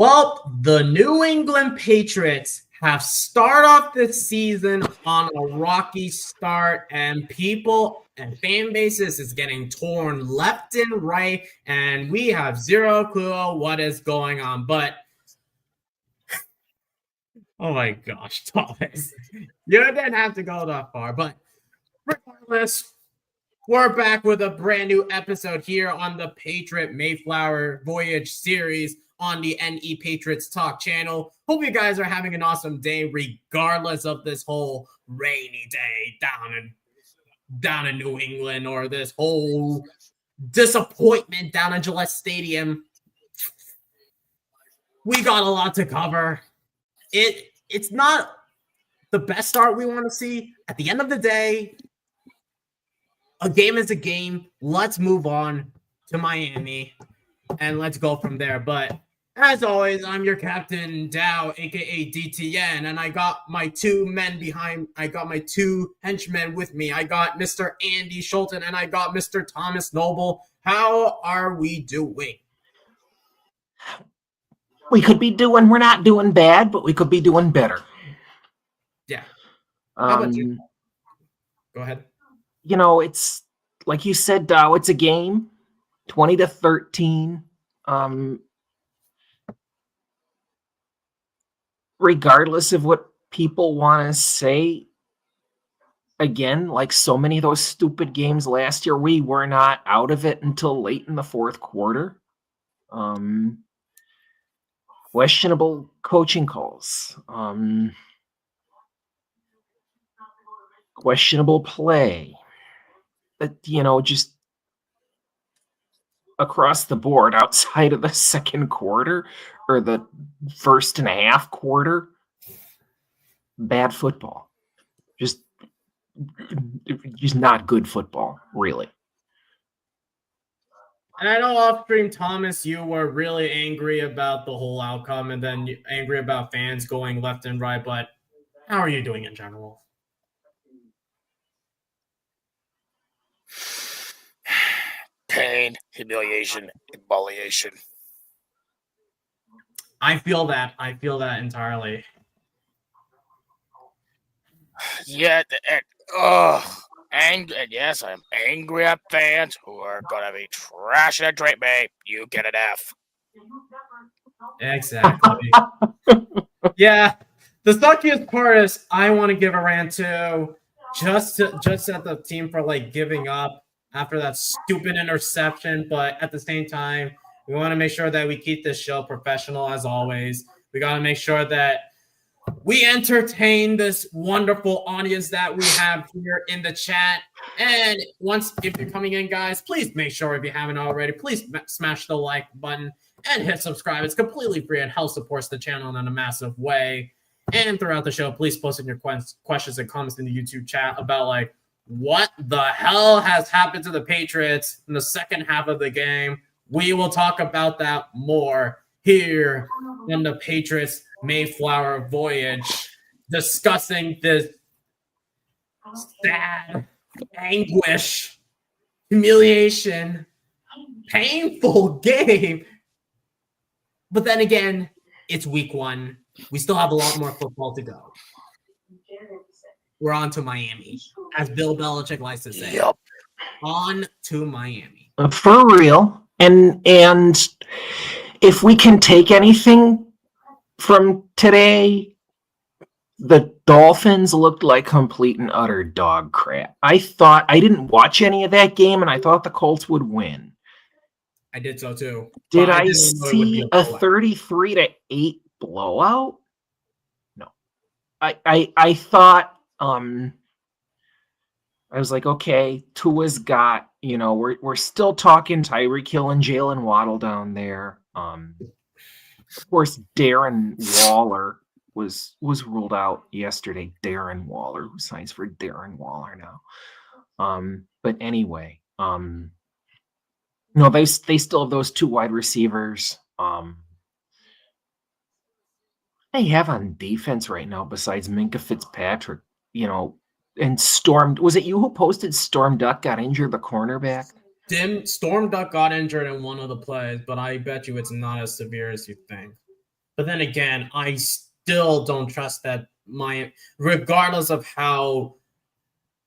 Well, the New England Patriots have started off this season on a rocky start, and people and fan bases is getting torn left and right, and we have zero clue what is going on. But oh my gosh, Thomas, you didn't have to go that far. But regardless, we're back with a brand new episode here on the Patriot MayeFlower Voyage series on the NE Patriots Talk channel. Hope you guys are having an awesome day regardless of this whole rainy day down in New England, or this whole disappointment down in Gillette Stadium. We got a lot to cover. It's not the best start we want to see. At the end of the day, a game is a game. Let's move on to Miami and let's go from there. But as always, I'm your captain, Dow, aka DTN, and I got my two henchmen with me. I got Mr. Andy Schulten and I got Mr. Thomas Noble. How are we doing? We're not doing bad, but we could be doing better. Yeah. How about you? Go ahead. It's like you said, Dow, it's a game, 20-13. Regardless of what people want to say, again, like so many of those stupid games last year, we were not out of it until late in the fourth quarter. Questionable coaching calls. Questionable play. Just across the board outside of the second quarter or the first and a half quarter, bad football. Just not good football, really. And I know off stream, Thomas, you were really angry about the whole outcome and then angry about fans going left and right, but how are you doing in general? Pain, humiliation, humiliation. I feel that entirely. Yeah, and yes, I'm angry at fans who are gonna be trashing and treat me. You get an F. Exactly. Yeah, the suckiest part is I want to give a rant to just at the team for like giving up after that stupid interception, but at the same time, we want to make sure that we keep this show professional as always. We got to make sure that we entertain this wonderful audience that we have here in the chat. And if you're coming in, guys, please make sure, if you haven't already, please smash the like button and hit subscribe. It's completely free and helps supports the channel in a massive way. And throughout the show, please post in your questions and comments in the YouTube chat about like what the hell has happened to the Patriots in the second half of the game. We will talk about that more here on the Patriots MayeFlower Voyage, discussing this sad, anguish, humiliation, painful game. But then again, it's week one. We still have a lot more football to go. We're on to Miami, as Bill Belichick likes to say. Yep. On to Miami. For real. And if we can take anything from today, the Dolphins looked like complete and utter dog crap. I didn't watch any of that game, and I thought the Colts would win. I did so too. Did I see a 33-8 blowout? No. I thought I was like, okay, Tua's got, we're still talking Tyreek Hill and Jalen Waddle down there. Of course, Darren Waller was ruled out yesterday. Darren Waller, who signs for Darren Waller now. But anyway, they still have those two wide receivers. They have on defense right now besides Minkah Fitzpatrick, and Storm. Was it you who posted Storm Duck got injured, the cornerback? Storm Duck got injured in one of the plays, but I bet you it's not as severe as you think. But then again, I still don't trust that regardless of how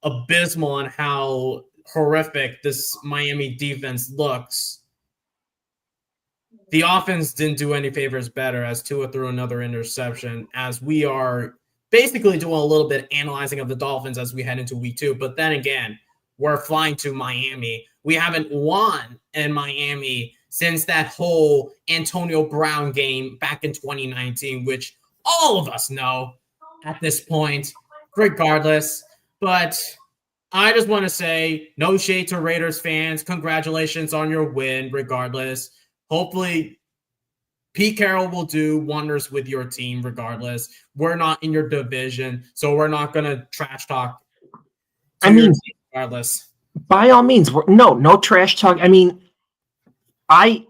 abysmal and how horrific this Miami defense looks, the offense didn't do any favors better as Tua threw another interception, as we are basically doing a little bit of analyzing of the Dolphins as we head into week 2. But then again, we're flying to Miami. We haven't won in Miami since that whole Antonio Brown game back in 2019, which all of us know at this point, regardless. But I just want to say, no shade to Raiders fans. Congratulations on your win, regardless. Hopefully, Pete Carroll will do wonders with your team, regardless. We're not in your division, so we're not going to trash talk. Regardless. By all means, no trash talk. I mean, I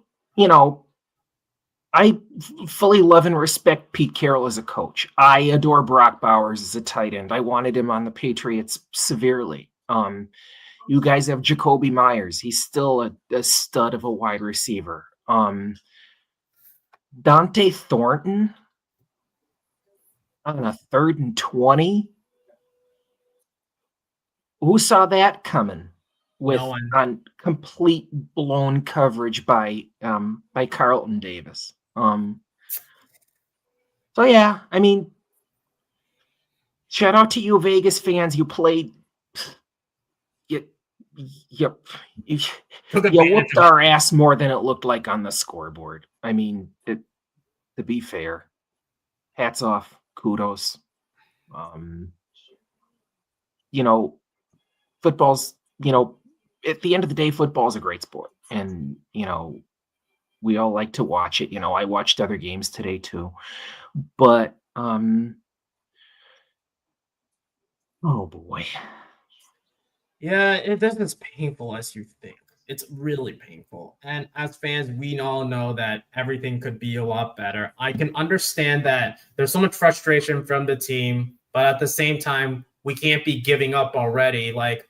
fully love and respect Pete Carroll as a coach. I adore Brock Bowers as a tight end. I wanted him on the Patriots severely. You guys have Jacoby Myers. He's still a stud of a wide receiver. Dante Thornton on a 3rd and 20. Who saw that coming? With on complete blown coverage by Carlton Davis. So yeah, I mean, shout out to you Vegas fans. You played. You whooped our ass more than it looked like on the scoreboard. I mean, to be fair, hats off, kudos. Football's, at the end of the day, football is a great sport. And, we all like to watch it. I watched other games today too. But, oh boy. Yeah, it isn't as painful as you think. It's really painful. And as fans, we all know that everything could be a lot better. I can understand that there's so much frustration from the team, but at the same time, we can't be giving up already. Like,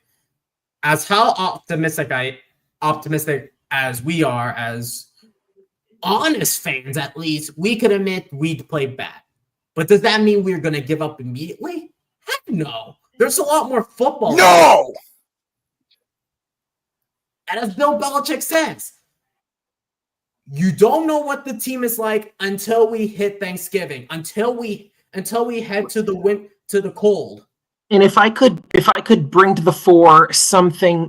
as how optimistic as we are, as honest fans at least, we could admit we'd play bad. But does that mean we're going to give up immediately? Heck no. There's a lot more football. No! And as Bill Belichick says, you don't know what the team is like until we hit Thanksgiving, until we head to the cold. And if I could bring to the fore something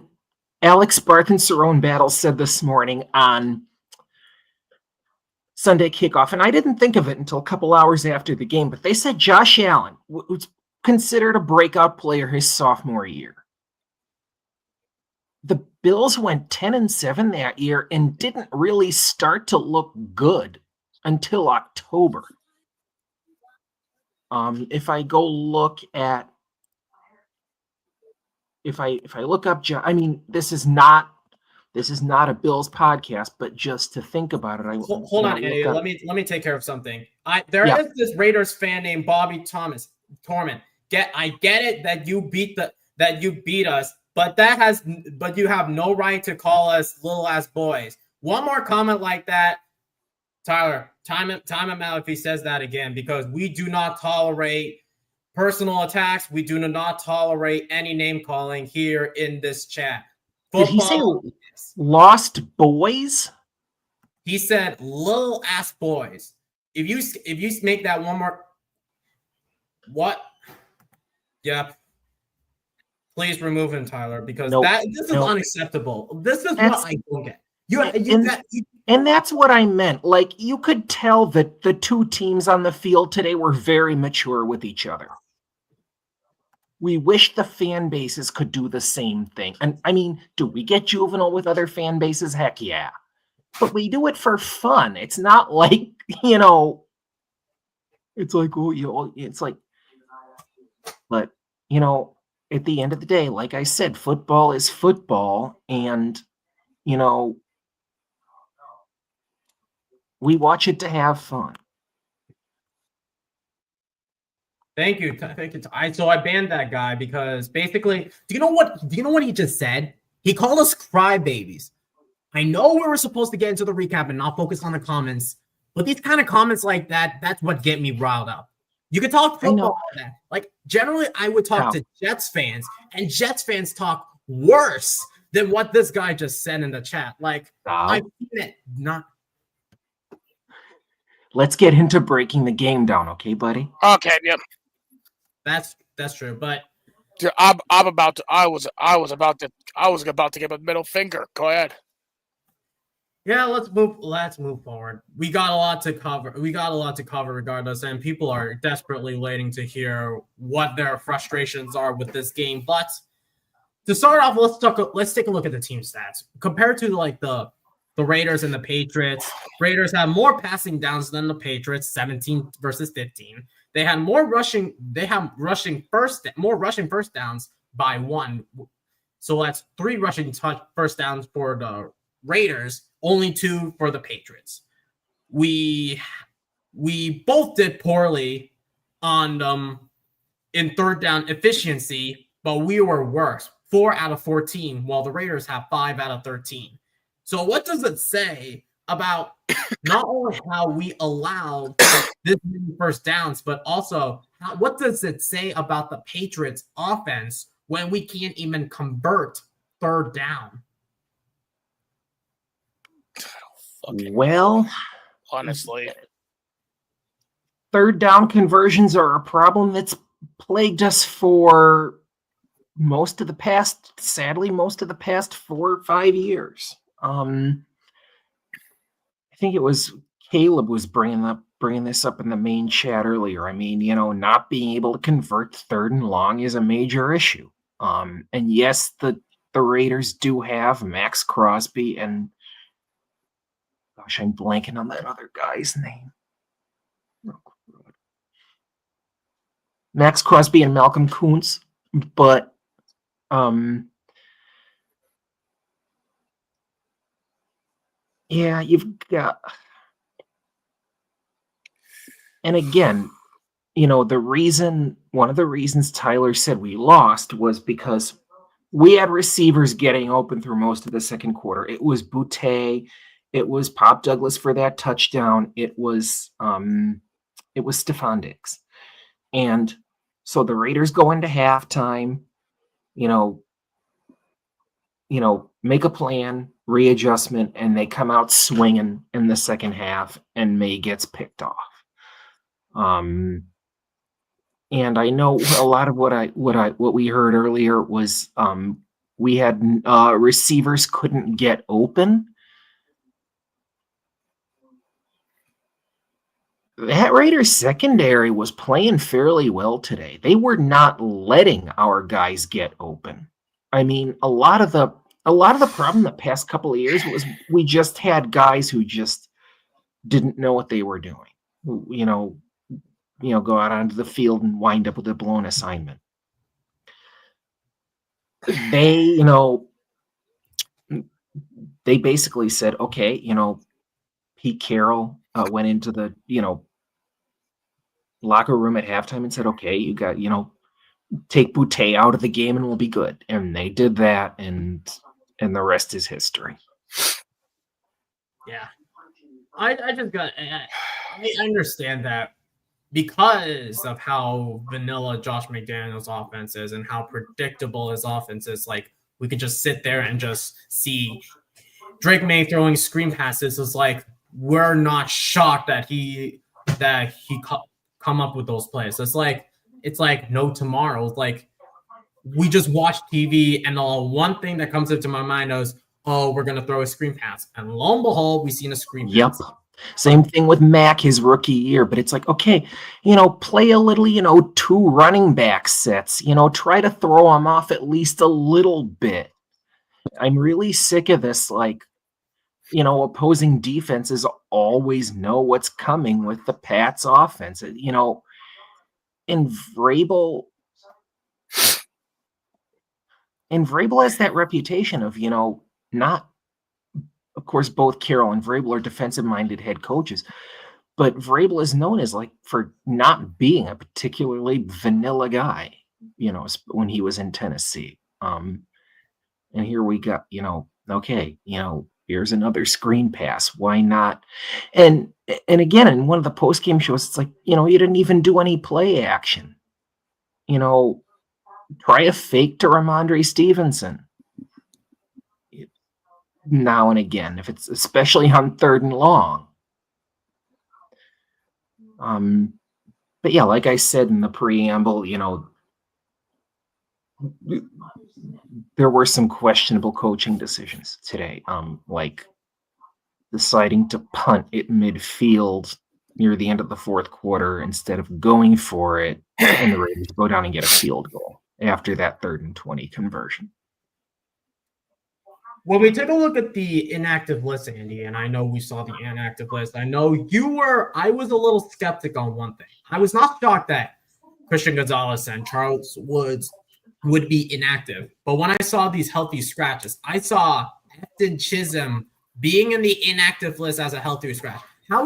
Alex Barth and Cerrone Battle said this morning on Sunday kickoff, and I didn't think of it until a couple hours after the game, but they said Josh Allen was considered a breakout player his sophomore year. The Bills went 10-7 that year and didn't really start to look good until October. If I go look at, if I look up, I mean, this is not a Bills podcast, but just to think about it, hold on, Eddie. Let me take care of something. There is this Raiders fan named Bobby Torment. I get it that you beat us, but you have no right to call us little ass boys. One more comment like that, Tyler, time him out if he says that again, because we do not tolerate personal attacks. We do not tolerate any name calling here in this chat. Football, did he say lost boys? He said little ass boys. If you make that one more, what? Yeah. Please remove him, Tyler, because this is unacceptable. This is what I don't get. And that's what I meant. Like, you could tell that the two teams on the field today were very mature with each other. We wish the fan bases could do the same thing. And I mean, do we get juvenile with other fan bases? Heck yeah. But we do it for fun. It's not like, it's like, but, at the end of the day, like I said, football is football. And, we watch it to have fun. Thank you. So I banned that guy because basically, do you know what he just said? He called us crybabies. I know we were supposed to get into the recap and not focus on the comments, But these kind of comments like that, that's what get me riled up. You can talk football all that. Like, generally, I would talk to Jets fans, and Jets fans talk worse than what this guy just said in the chat. Like, I've seen it not. Let's get into breaking the game down, okay, buddy? Okay, yep. That's true, but I'm about to. I was about to give a middle finger. Go ahead. Yeah, let's move forward. We got a lot to cover. Regardless, and people are desperately waiting to hear what their frustrations are with this game. But to start off, let's take a look at the team stats. Compared to like the Raiders and the Patriots, Raiders have more passing downs than the Patriots, 17 versus 15. They had more rushing. They have more rushing first downs by 1. So that's 3 rushing first downs for the Raiders, only 2 for the Patriots. We both did poorly on in third down efficiency, but we were worse. 4 out of 14, while the Raiders have 5 out of 13. So what does it say about not only how we allowed this many first downs, but also what does it say about the Patriots offense when we can't even convert third down? Well, honestly, third down conversions are a problem that's plagued us for most of the past 4 or 5 years. I think it was Caleb was bringing this up in the main chat earlier. I mean, not being able to convert third and long is a major issue. And yes, the Raiders do have Max Crosby and gosh, I'm blanking on that other guy's name. Max Crosby and Malcolm Kuntz, but yeah, you've got, and again, one of the reasons Tyler said we lost was because we had receivers getting open through most of the second quarter. It was Boutte, it was Pop Douglas for that touchdown, it was Stephon Diggs. And so the Raiders go into halftime, make a plan, readjustment, and they come out swinging in the second half, and Maye gets picked off. And I know a lot of what we heard earlier was we had receivers couldn't get open. That Raiders secondary was playing fairly well today. They were not letting our guys get open. I mean, a lot of the problem the past couple of years was we just had guys who just didn't know what they were doing. Go out onto the field and wind up with a blown assignment. They basically said, okay, Pete Carroll went into the, locker room at halftime and said, okay, you got, take Boutte out of the game and we'll be good. And they did that, and the rest is history. Yeah. I understand that because of how vanilla Josh McDaniels' offense is and how predictable his offense is. Like, we could just sit there and just see Drake Maye throwing screen passes. It's like, we're not shocked that he come up with those plays. It's like no tomorrow. It's like, we just watch TV, and the one thing that comes into my mind is, oh, we're going to throw a screen pass. And lo and behold, we've seen a screen pass. Yep. Same thing with Mac his rookie year, but it's like, okay, play a little, 2 running back sets, try to throw them off at least a little bit. I'm really sick of this, like, opposing defenses always know what's coming with the Pats offense. And Vrabel has that reputation of, not, of course, both Carroll and Vrabel are defensive-minded head coaches, but Vrabel is known as, like, for not being a particularly vanilla guy, when he was in Tennessee. And here we got, okay, Here's another screen pass. Why not? And again, in one of the post-game shows, it's like, you didn't even do any play action. Try a fake to Ramondre Stevenson now and again, if it's especially on 3rd and long. But yeah, like I said in the preamble, there were some questionable coaching decisions today, like deciding to punt at midfield near the end of the 4th quarter instead of going for it, and the Raiders go down and get a field goal after that 3rd and 20 conversion. When we take a look at the inactive list, Andy, and I know we saw the inactive list, I was a little skeptic on one thing. I was not shocked that Christian Gonzalez and Charles Woods would be inactive. But when I saw these healthy scratches, I saw Efton Chisholm being in the inactive list as a healthy scratch. How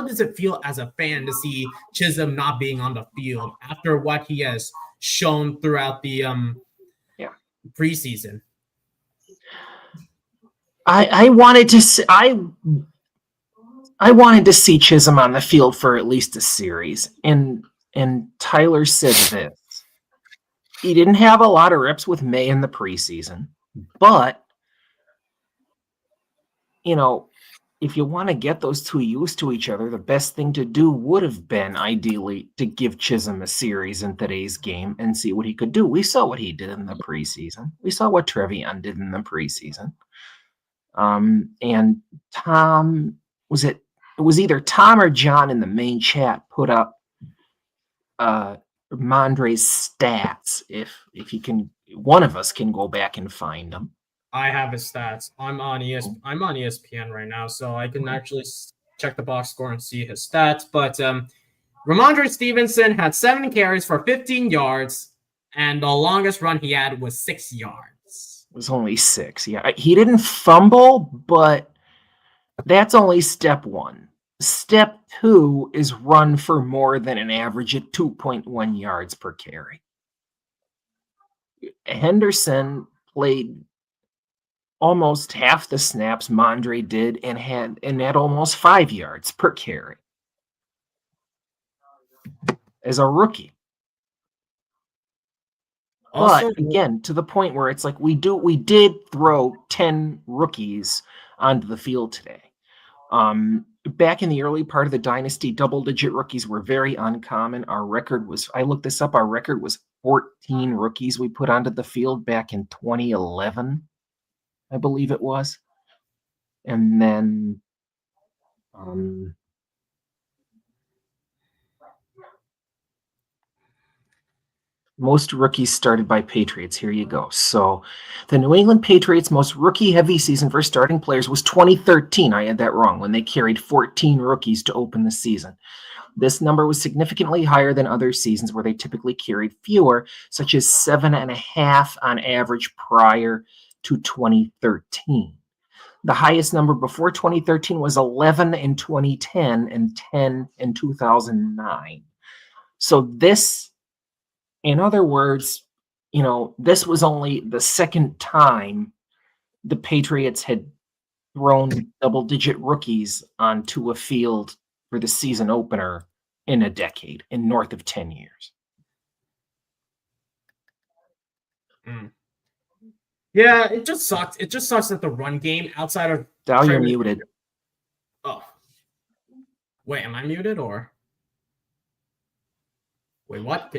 does it feel as a fan to see Chisholm not being on the field after what he has shown throughout the preseason? I wanted to see Chisholm on the field for at least a series, and Tyler said this. He didn't have a lot of reps with May in the preseason, but if you want to get those two used to each other, the best thing to do would have been ideally to give Chisholm a series in today's game and see what he could do. We saw what he did in the preseason. We saw what Trevion did in the preseason. And Tom, it was either Tom or John in the main chat put up Mondre's stats. If he can, one of us can go back and find them. I have his stats. I'm on ESPN right now, so I can actually check the box score and see his stats. But Ramondre Stevenson had 7 carries for 15 yards, and the longest run he had was 6 yards. It was only 6. Yeah, he didn't fumble, but that's only step 1. Step 2 is run for more than an average at 2.1 yards per carry. Henderson played almost half the snaps Mondre did and had almost 5 yards per carry as a rookie. Also, but again, to the point where it's like we did throw 10 rookies onto the field today. Back in the early part of the dynasty, double-digit rookies were very uncommon. I looked this up, our record was 14 rookies we put onto the field back in 2011, I believe it was. And then most rookies started by Patriots. Here you go. So the New England Patriots' most rookie-heavy season for starting players was 2013. I had that wrong, when they carried 14 rookies to open the season. This number was significantly higher than other seasons where they typically carried fewer, such as 7.5 on average prior to 2013. The highest number before 2013 was 11 in 2010 and 10 in 2009. So this, in other words, this was only the second time the Patriots had thrown double-digit rookies onto a field for the season opener in a decade, in north of 10 years. Yeah, it just sucks. It just sucks that the run game outside of... Dow, you're muted. Oh. Wait, am I muted or... Wait, what?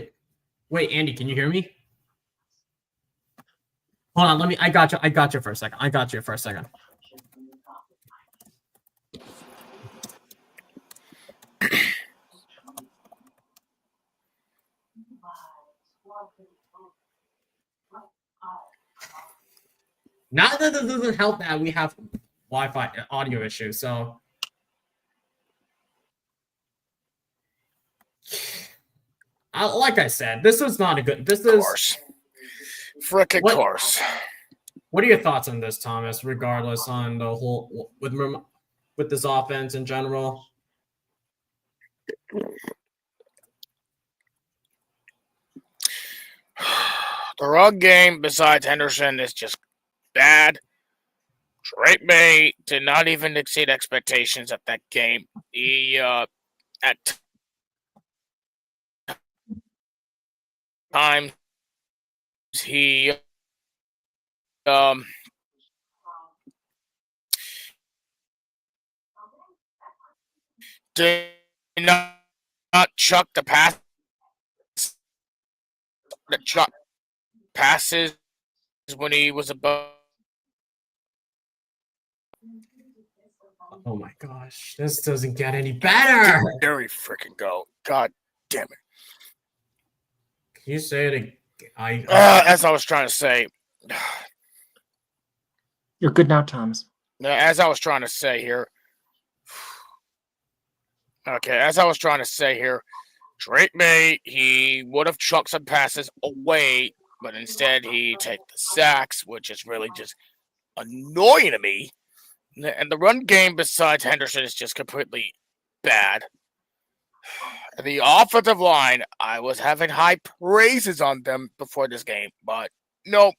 Wait, Andy, can you hear me? Hold on, I got you for a second. Not that this doesn't help that we have Wi-Fi audio issues, so... like I said, this was not a good... Course. Frickin' course. What are your thoughts on this, Thomas, regardless on the whole... with this offense in general? The run game, besides Henderson, is just bad. Drake May did not even exceed expectations at that game. He at times he did not chuck the pass the chuck passes when he was above. Oh my gosh, this doesn't get any better. There we freaking go. God damn it. Can you say it again? As I was trying to say. You're good now, Thomas. As I was trying to say here. Okay, as I was trying to say here, Drake May, he would have chucked some passes away, but instead he take the sacks, which is really just annoying to me. And the run game besides Henderson is just completely bad. The offensive line, I was having high praises on them before this game, but nope.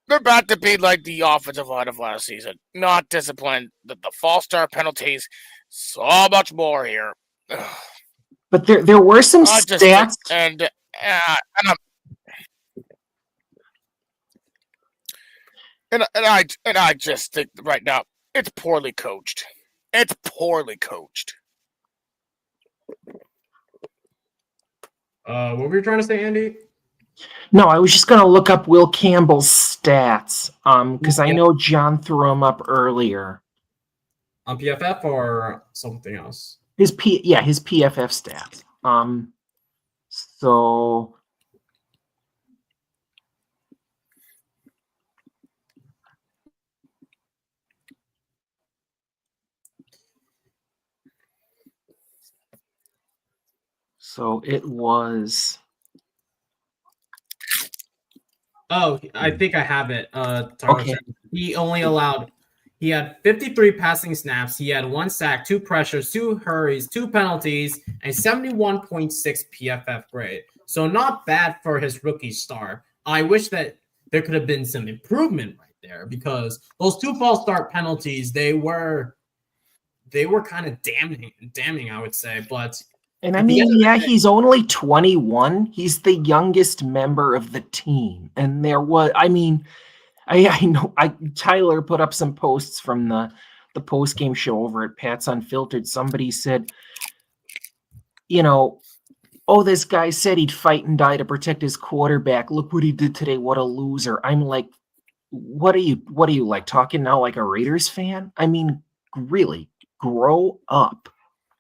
They're about to be like the offensive line of last season. Not disciplined. The false start penalties, so much more here. But there were some stats. I just think right now it's poorly coached. It's poorly coached. What were you trying to say, Andy? No, I was just going to look up Will Campbell's stats because I know John threw them up earlier. On PFF or something else? His PFF stats. So it was. Oh, I think I have it. Okay. He had 53 passing snaps. He had 1 sack, 2 pressures, 2 hurries, 2 penalties, and 71.6 PFF grade. So not bad for his rookie start. I wish that there could have been some improvement right there because those 2 false start penalties, they were kind of damning, I would say. But and I mean, he's only 21. He's the youngest member of the team. And there was, I mean, I know Tyler put up some posts from the post-game show over at Pat's Unfiltered. Somebody said, this guy said he'd fight and die to protect his quarterback. Look what he did today. What a loser. I'm like, what are you like talking now like a Raiders fan? I mean, really, grow up.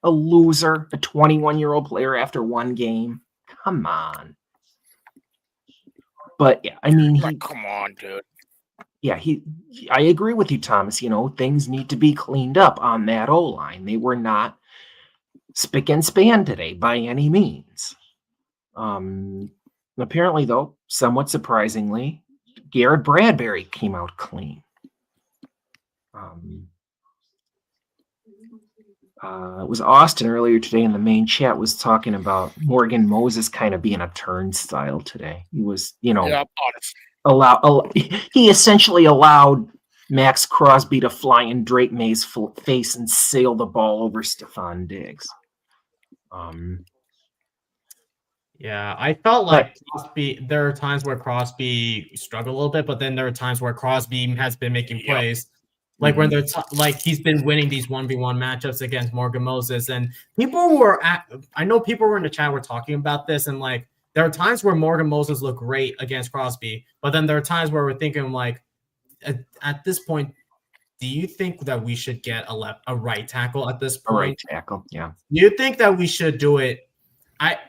A loser, a 21-year-old player after 1 game. Come on. But yeah, I mean, come on, dude. Yeah, I agree with you, Thomas. Things need to be cleaned up on that O-line. They were not spick and span today by any means. Apparently, though, somewhat surprisingly, Garrett Bradbury came out clean. It was Austin earlier today in the main chat was talking about Morgan Moses kind of being a turnstile today. He was, he essentially allowed Max Crosby to fly in Drake May's face and sail the ball over Stephon Diggs. Yeah, I felt like Crosby. There are times where Crosby struggled a little bit, but then there are times where Crosby has been making plays. Like when they're he's been winning these 1v1 matchups against Morgan Moses, and I know people were in the chat were talking about this, and like there are times where Morgan Moses looked great against Crosby, but then there are times where we're thinking like, at this point, do you think that we should get a right tackle at this point? A right tackle, yeah. Do you think that we should do it?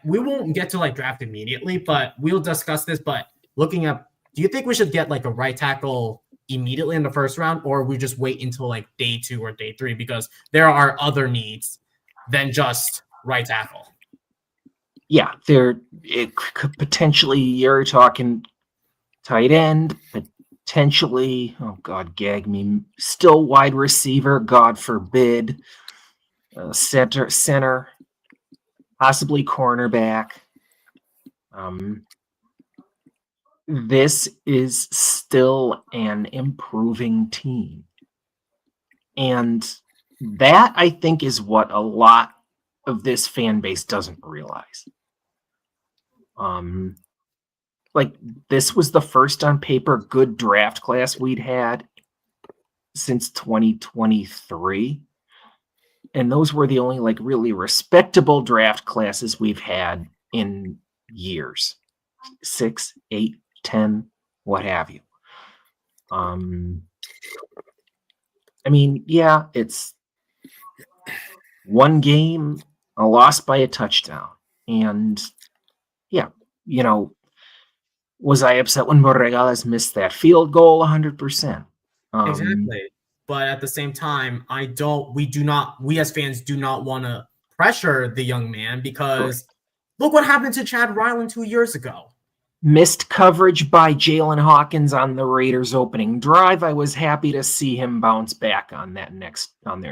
We won't get to like draft immediately, but we'll discuss this. But looking up, do you think we should get like a right tackle immediately in the first round, or we just wait until like day 2 or day 3 because there are other needs than just right tackle? Yeah, it could potentially, you're talking tight end, potentially, oh God, gag me, still wide receiver, God forbid, center, possibly cornerback. this is still an improving team. And that, I think, is what a lot of this fan base doesn't realize. Like, this was the first on paper good draft class we'd had since 2023. And those were the only, like, really respectable draft classes we've had in years. 6, 8, 10, what have you. I mean, yeah, it's one game, a loss by a touchdown. And yeah, you know, was I upset when Borregales missed that field goal? 100%. Exactly. But at the same time, we as fans do not want to pressure the young man, because look what happened to Chad Ryland 2 years ago. Missed coverage by Jalen Hawkins on the Raiders' opening drive. I was happy to see him bounce back on their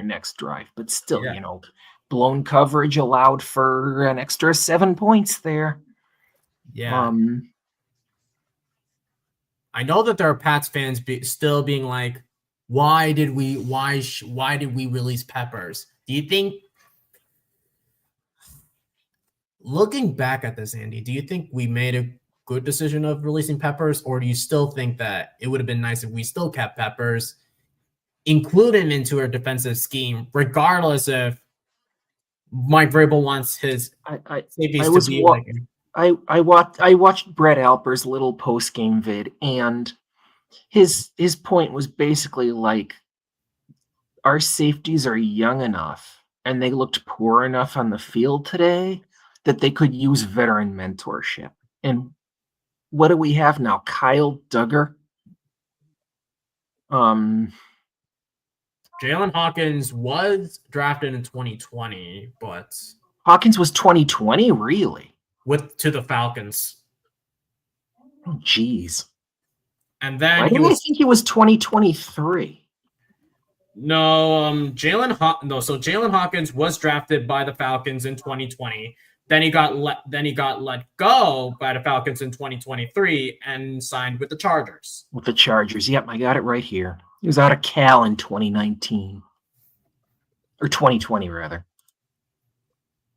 next drive. But still, you know, blown coverage allowed for an extra 7 points there. Yeah. I know that there are Pats fans still being like, why did we release Peppers? Do you think, looking back at this, Andy, do you think we made a good decision of releasing Peppers, or do you still think that it would have been nice if we still kept Peppers, include him into our defensive scheme, regardless if Mike Vrabel wants his safeties to be like him? I watched Brett Alper's little post-game vid, and his point was basically like, our safeties are young enough and they looked poor enough on the field today that they could use veteran mentorship. And what do we have now? Kyle Duggar. Jalen Hawkins was drafted in 2020, but Hawkins was 2020, really? To the Falcons. Oh, jeez. And then I think he was 2023. No, Jalen Hawkins was drafted by the Falcons in 2020. Then he got let go by the Falcons in 2023 and signed with the Chargers. With the Chargers, yep, I got it right here. He was out of Cal in 2019. Or 2020, rather.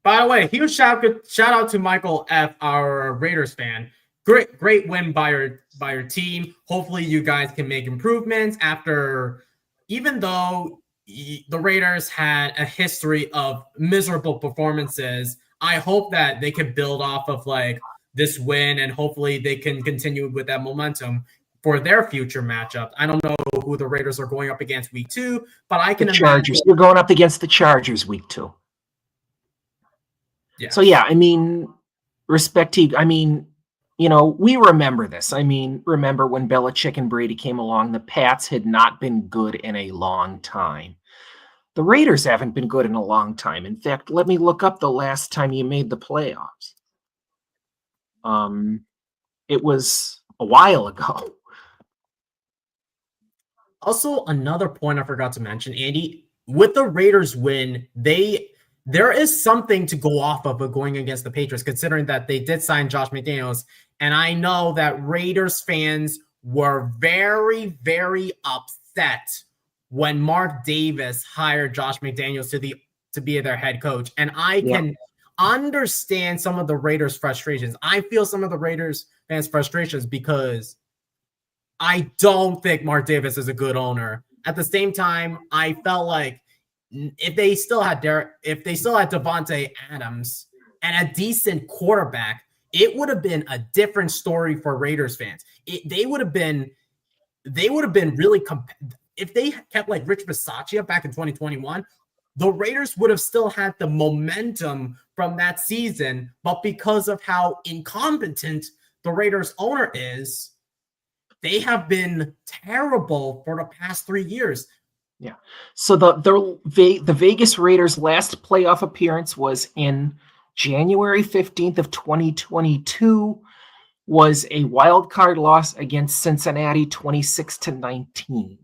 By the way, huge shout out to Michael F., our Raiders fan. Great win by your team. Hopefully you guys can make improvements after, even though the Raiders had a history of miserable performances. I hope that they can build off of like this win, and hopefully they can continue with that momentum for their future matchups. I don't know who the Raiders are going up against week 2, but I can imagine. Chargers. You're going up against the Chargers week 2. Yeah. So yeah, I mean, you know, we remember this. I mean, remember when Belichick and Brady came along, the Pats had not been good in a long time. The Raiders haven't been good in a long time. In fact, let me look up the last time you made the playoffs. It was a while ago. Also, another point I forgot to mention, Andy, with the Raiders win, there is something to go off of going against the Patriots, considering that they did sign Josh McDaniels. And I know that Raiders fans were very, very upset when Mark Davis hired Josh McDaniels to be their head coach. And I can understand some of the Raiders' frustrations. I feel some of the Raiders fans' frustrations because I don't think Mark Davis is a good owner. At the same time, I felt like if they still had Devontae Adams and a decent quarterback, it would have been a different story for Raiders fans. They would have been really if they kept like Rich Bisaccia back in 2021, the Raiders would have still had the momentum from that season, but because of how incompetent the Raiders owner is, they have been terrible for the past 3 years. Yeah. So the Vegas Raiders' last playoff appearance was in January 15th of 2022, was a wild card loss against Cincinnati 26-19.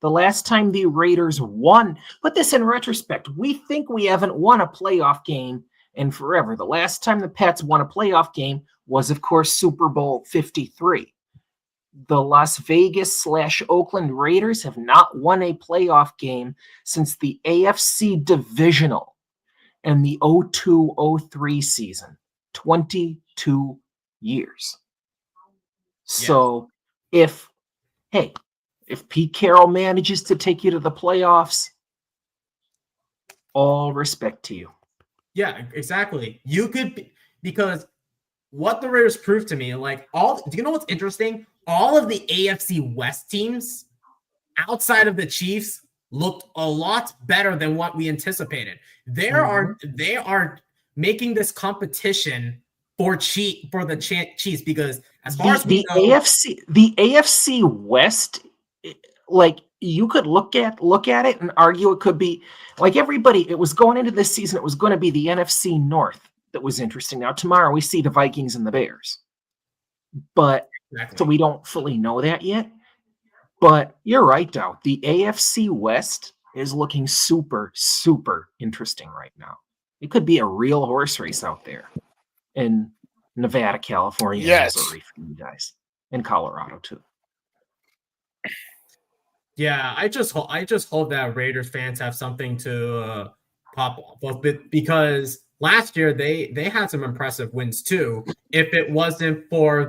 The last time the Raiders won, put this in retrospect, we think we haven't won a playoff game in forever. The last time the Pats won a playoff game was, of course, Super Bowl 53. the Las Vegas/Oakland Raiders have not won a playoff game since the AFC Divisional and the 02-03 season. 22 years. So if Pete Carroll manages to take you to the playoffs, all respect to you. Yeah, exactly. You could, because what the Raiders proved to me, like do you know what's interesting? All of the AFC West teams outside of the Chiefs looked a lot better than what we anticipated. They are making this competition for the Chiefs, because as far as we know, the AFC West, like, you could look at it and argue it could be like everybody. It was going into this season, it was going to be the NFC North that was interesting. Now tomorrow we see the Vikings and the Bears, but so we don't fully know that yet. But you're right, Dow. The AFC West is looking super, super interesting right now. It could be a real horse race out there in Nevada, California, Missouri for you guys, and Colorado too. Yeah, I just hope that Raiders fans have something to pop off, because last year they had some impressive wins too. If it wasn't for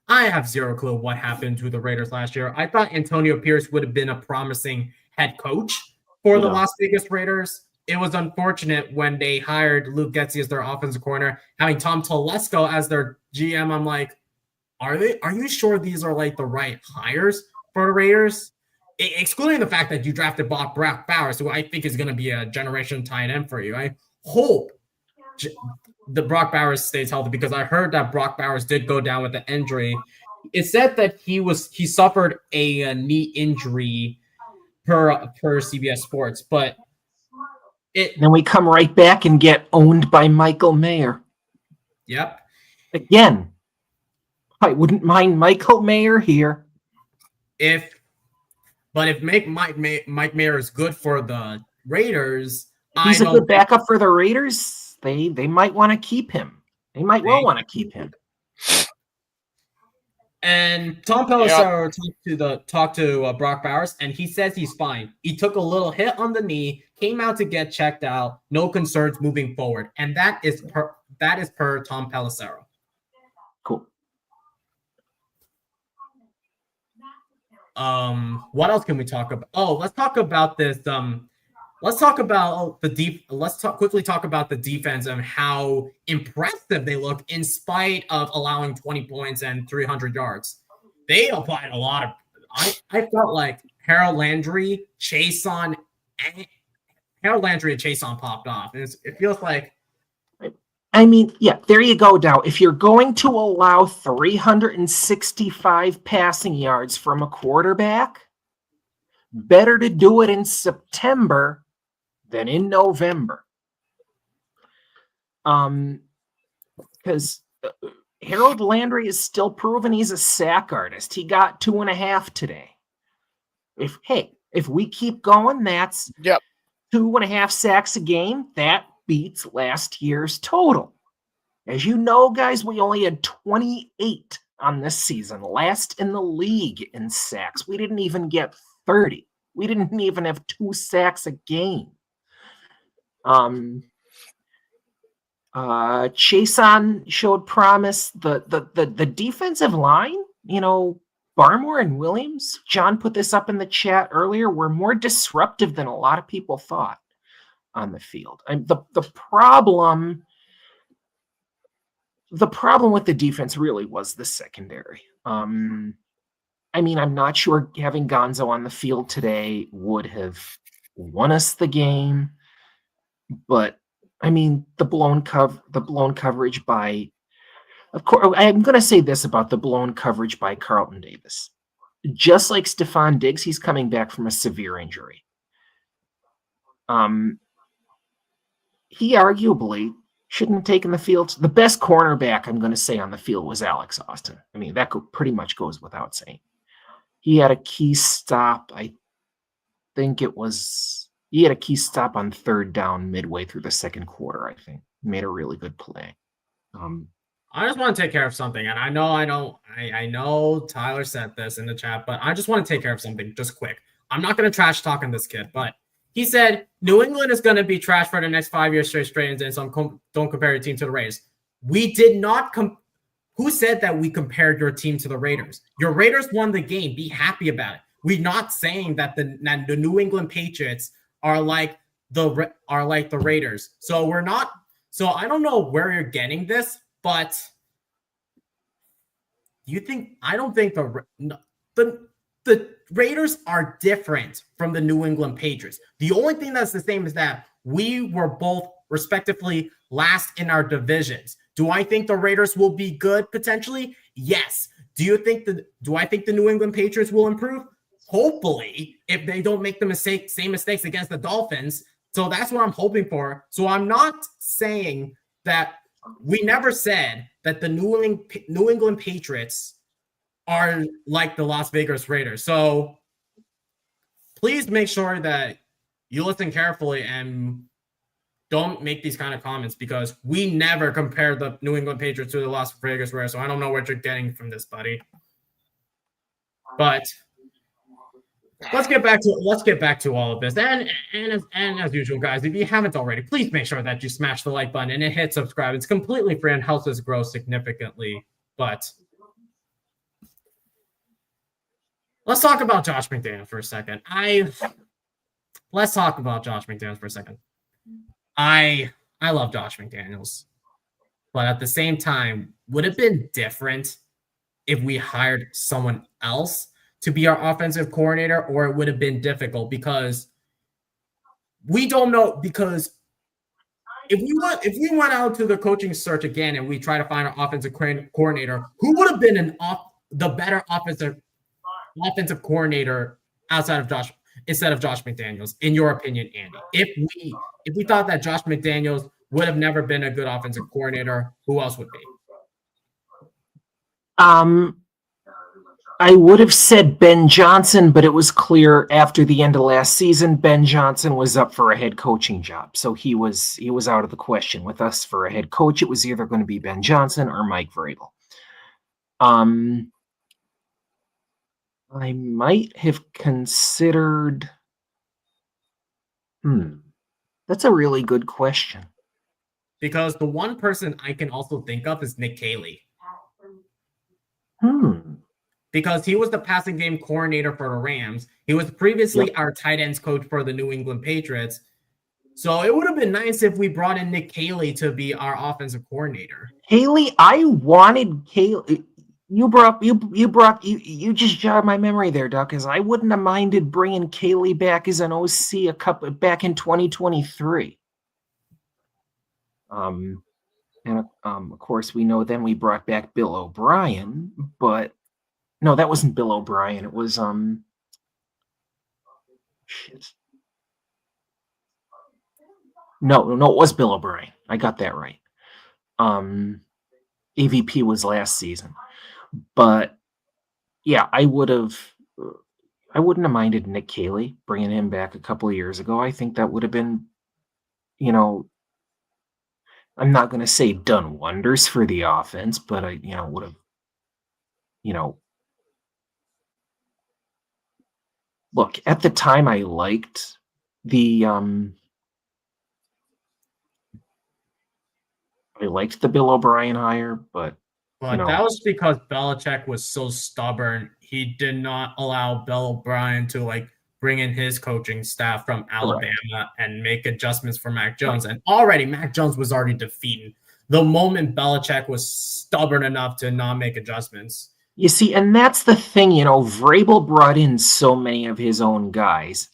I have zero clue what happened to the Raiders last year. I thought Antonio Pierce would have been a promising head coach for the Las Vegas Raiders. It was unfortunate when they hired Luke Getsy as their offensive coordinator, having Tom Telesco as their GM. I'm like, are you sure these are like the right hires for the Raiders? Excluding the fact that you drafted Brock Bowers, who I think is going to be a generation tight end for you. I hope the Brock Bowers stays healthy, because I heard that Brock Bowers did go down with an injury. It said that he suffered a knee injury per CBS Sports, but then we come right back and get owned by Michael Mayer. Yep. Again, I wouldn't mind Michael Mayer here. If Mike Mayer is good for the Raiders, he's a good backup for the Raiders. They might want to keep him. They might well want to keep him. And Tom Pelissero talked to Brock Bowers, and he says he's fine. He took a little hit on the knee, came out to get checked out, no concerns moving forward, and that is per Tom Pelissero. Cool. What else can we talk about? Oh, let's talk about this. Let's quickly talk about the defense and how impressive they look in spite of allowing 20 points and 300 yards. They applied a lot of. I felt like Harold Landry and Chason popped off. And it feels like. I mean, yeah, there you go, Dow. If you're going to allow 365 passing yards from a quarterback, better to do it in September than in November. Because Harold Landry is still proven he's a sack artist. He got 2.5 today. If we keep going, that's 2.5 sacks a game. That beats last year's total. As you know, guys, we only had 28 on this season, last in the league in sacks. We didn't even get 30. We didn't even have 2 sacks a game. Chason showed promise. The defensive line, Barmore and Williams, John put this up in the chat earlier, were more disruptive than a lot of people thought on the field. And the problem with the defense really was the secondary. I mean, I'm not sure having Gonzo on the field today would have won us the game, but I mean, the blown coverage by, of course, I'm going to say this about the blown coverage by Carlton Davis. Just like Stephon Diggs, he's coming back from a severe injury. He arguably shouldn't have taken the field. The best cornerback, I'm going to say, on the field was Alex Austin. I mean, that pretty much goes without saying. He had a key stop. I think he had a key stop on 3rd down midway through the second quarter, I think. He made a really good play. I just want to take care of something, and I know Tyler said this in the chat, but I just want to take care of something just quick. I'm not going to trash talk on this kid, but he said New England is going to be trash for the next 5 years straight, and so don't compare your team to the Raiders. We did not Who said that we compared your team to the Raiders? Your Raiders won the game. Be happy about it. We're not saying that the New England Patriots are like the Raiders. So we're not. So I don't know where you're getting this, but I don't think the Raiders are different from the New England Patriots. The only thing that's the same is that we were both respectively last in our divisions. Do I think the Raiders will be good potentially? Yes. Do I think the New England Patriots will improve? Hopefully, if they don't make the same mistakes against the Dolphins. So that's what I'm hoping for. So I'm not saying that we never said that the New England Patriots are like the Las Vegas Raiders. So please make sure that you listen carefully and don't make these kind of comments, because we never compared the New England Patriots to the Las Vegas Raiders. So I don't know what you're getting from this, buddy. But let's get back to all of this. And as usual, guys, if you haven't already, please make sure that you smash the like button and hit subscribe. It's completely free and helps us grow significantly. But let's talk about Josh McDaniels for a second. Let's talk about Josh McDaniels for a second. I love Josh McDaniels, but at the same time, would it have been different if we hired someone else to be our offensive coordinator, or it would have been difficult because we don't know? Because if we went out to the coaching search again and we try to find an offensive coordinator, who would have been the better offensive coordinator instead of Josh McDaniels, in your opinion, Andy? If we thought that Josh McDaniels would have never been a good offensive coordinator, who else would be? I would have said Ben Johnson, but it was clear after the end of last season, Ben Johnson was up for a head coaching job. So he was out of the question. With us for a head coach, it was either going to be Ben Johnson or Mike Vrabel. I might have considered. That's a really good question. Because the one person I can also think of is Nick Caley. Because he was the passing game coordinator for the Rams. He was previously our tight ends coach for the New England Patriots. So it would have been nice if we brought in Nick Caley to be our offensive coordinator. Haley, I wanted Caley. You just jogged my memory there, Doug, because I wouldn't have minded bringing Caley back as an OC back in 2023. And of course we know then we brought back Bill O'Brien, but no, that wasn't Bill O'Brien. It was shit. No, it was Bill O'Brien. I got that right. AVP was last season. But yeah, I wouldn't have minded Nick Caley, bringing him back a couple of years ago. I think that would have been, I'm not going to say done wonders for the offense, but I, would have, look, at the time I liked the Bill O'Brien hire, but that was because Belichick was so stubborn. He did not allow Bill O'Brien to bring in his coaching staff from Alabama and make adjustments for Mac Jones. And already Mac Jones was already defeated the moment Belichick was stubborn enough to not make adjustments. You see, and that's the thing, Vrabel brought in so many of his own guys,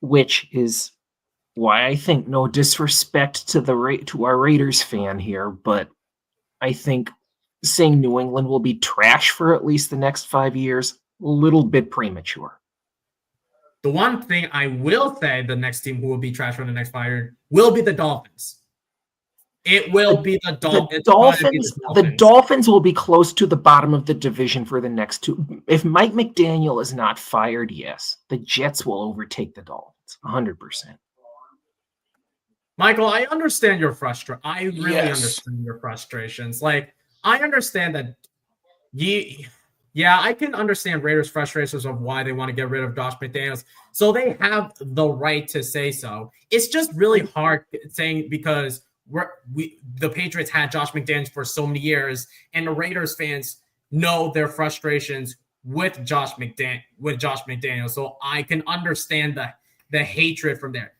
which is why I think, no disrespect to our Raiders fan here, but I think saying New England will be trash for at least the next 5 years, a little bit premature. The one thing I will say, the next team who will be trash for the next 5 years will be the Dolphins. It will be the Dolphins. The Dolphins will be close to the bottom of the division for the next two. If Mike McDaniel is not fired, yes, the Jets will overtake the Dolphins, 100%. Michael, I understand your frustration. I really Yes. understand your frustrations. Like, I understand that yeah, I can understand Raiders' frustrations of why they want to get rid of Josh McDaniels. So they have the right to say so. It's just really hard saying because the Patriots had Josh McDaniels for so many years, and the Raiders fans know their frustrations with Josh McDaniels. So I can understand the hatred from there.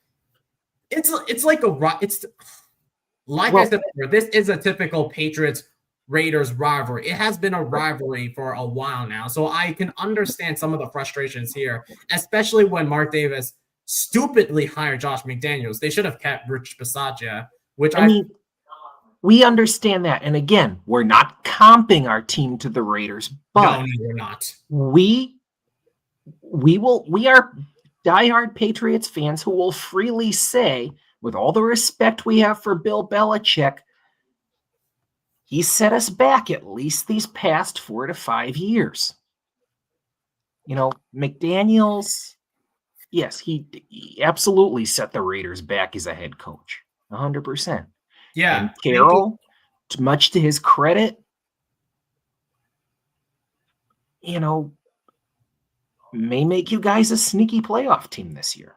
It's like I said before, this is a typical Patriots Raiders rivalry. It has been a rivalry for a while now. So I can understand some of the frustrations here, especially when Mark Davis stupidly hired Josh McDaniels. They should have kept Rich Bisaccia, which I mean, we understand that. And again, we're not comping our team to the Raiders, but no, we're not. We are diehard Patriots fans who will freely say, with all the respect we have for Bill Belichick, he set us back at least these past 4 to 5 years. You know, McDaniels, yes, he absolutely set the Raiders back as a head coach, 100%. Yeah. And Carroll, much to his credit, you know, may make you guys a sneaky playoff team this year.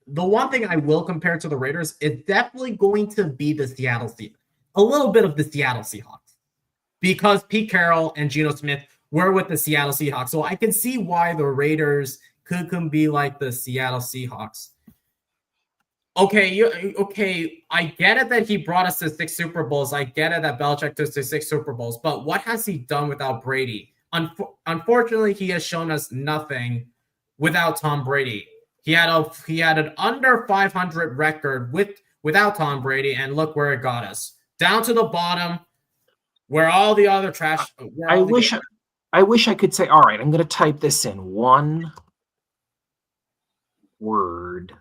The one thing I will compare to the Raiders is definitely going to be the Seattle Seahawks. A little bit of the Seattle Seahawks. Because Pete Carroll and Geno Smith were with the Seattle Seahawks. So I can see why the Raiders could be like the Seattle Seahawks. Okay, I get it that he brought us to 6 Super Bowls. I get it that Belichick took us to 6 Super Bowls. But what has he done without Brady? Unfortunately, he has shown us nothing without Tom Brady. He had an under 500 record without Tom Brady, and look where it got us. Down to the bottom, where all the other trash. I wish I could say, all right, I'm going to type this in one word.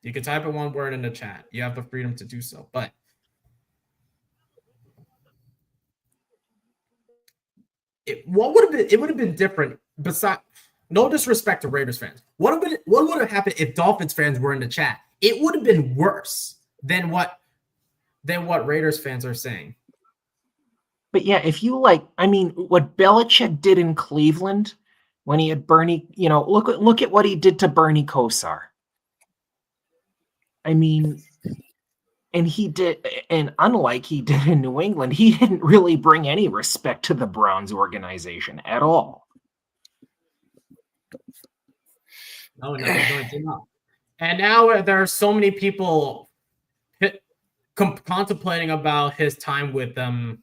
You can type in one word in the chat. You have the freedom to do so, but it would have been different. Besides, no disrespect to Raiders fans. What would have happened if Dolphins fans were in the chat? It would have been worse than what Raiders fans are saying. But yeah, if you what Belichick did in Cleveland when he had Bernie, look at what he did to Bernie Kosar. I mean, and unlike he did in New England, he didn't really bring any respect to the Browns organization at all. No, he did not. And now there are so many people contemplating about his time with them.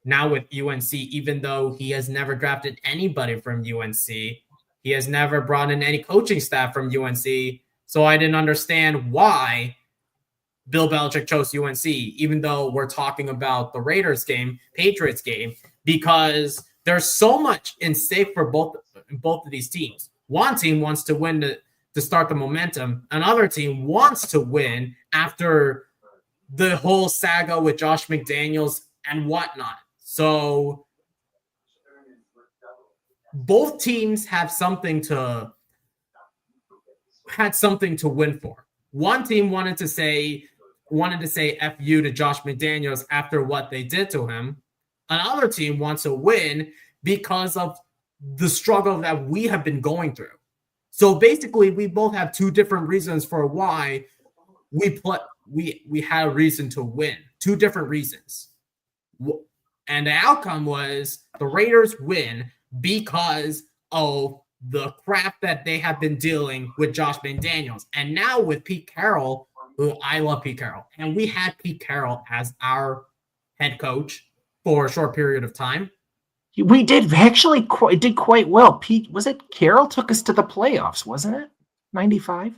Now with UNC, even though he has never drafted anybody from UNC, he has never brought in any coaching staff from UNC. So I didn't understand why Bill Belichick chose UNC, even though we're talking about the Raiders game, Patriots game, because there's so much in stake for both of these teams. One team wants to win to start the momentum. Another team wants to win after the whole saga with Josh McDaniels and whatnot. So both teams had something to win for. One team wanted to say F you to Josh McDaniels after what they did to him. Another team wants to win because of the struggle that we have been going through. So basically, we both have two different reasons for why we had a reason to win. Two different reasons. And the outcome was the Raiders win because of the crap that they have been dealing with Josh McDaniels. And now with Pete Carroll, who I love Pete Carroll. And we had Pete Carroll as our head coach for a short period of time. We did actually did quite well. Pete, was it Carroll took us to the playoffs, wasn't it? 95?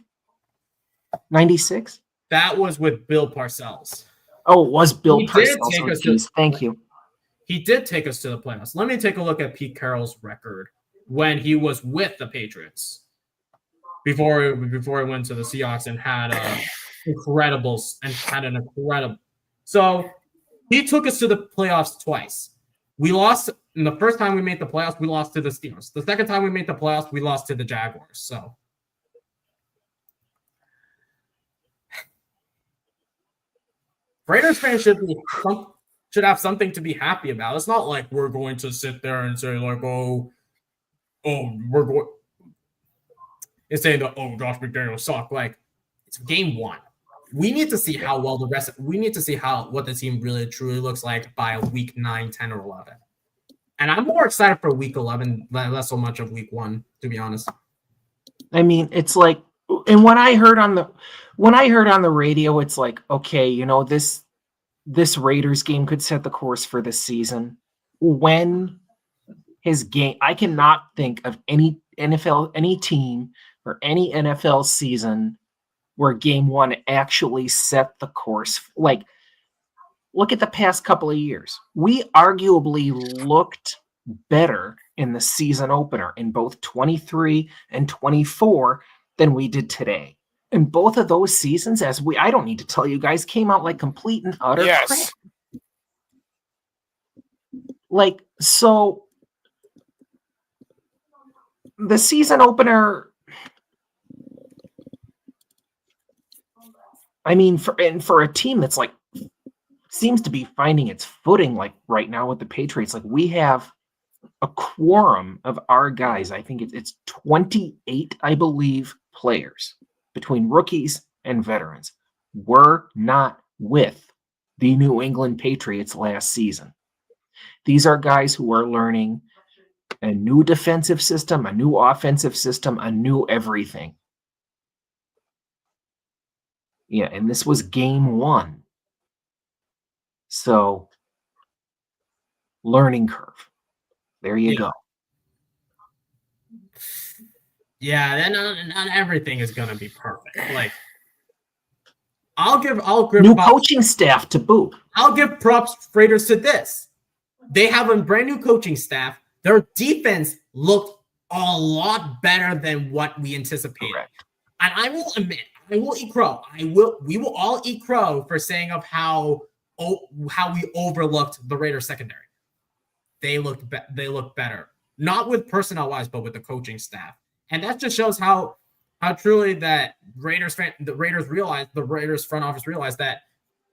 96? That was with Bill Parcells. Oh, it was Bill Parcells. Thank you. He did take us to the playoffs. Let me take a look at Pete Carroll's record when he was with the Patriots before he went to the Seahawks and had an incredible. So he took us to the playoffs twice. We lost in the first time we made the playoffs. We lost to the Steelers. The second time we made the playoffs, we lost to the Jaguars. So Raiders fans should have something to be happy about. It's not like we're going to sit there and say like, we're going and say that Josh McDaniels suck. Like, it's game 1. We need to see how well we need to see what the team really truly looks like by week 9, 10, or 11. And I'm more excited for week 11, less so much of week 1, to be honest. I mean, it's like, and when I heard on the radio, it's like, okay, this Raiders game could set the course for the season. When his game, I cannot think of any team or any NFL season where game 1 actually set the course. Like, look at the past couple of years. We arguably looked better in the season opener in both 23 and 24 than we did today. And both of those seasons, I don't need to tell you guys, came out like complete and utter crap. Like, so the season opener, I mean, for a team that's like seems to be finding its footing like right now with the Patriots, like we have a quorum of our guys. I think it's 28, I believe, players between rookies and veterans were not with the New England Patriots last season. These are guys who are learning a new defensive system, a new offensive system, a new everything. Yeah, and this was game 1. So, learning curve. There you go. Yeah, then not everything is gonna be perfect. Like, I'll give new coaching staff to boot. I'll give props Raiders to this. They have a brand new coaching staff. Their defense looked a lot better than what we anticipated. Correct. And I will admit, I will eat crow. We will all eat crow for saying of how we overlooked the Raiders secondary. They looked better, not with personnel wise, but with the coaching staff, and that just shows how truly that the Raiders front office realized that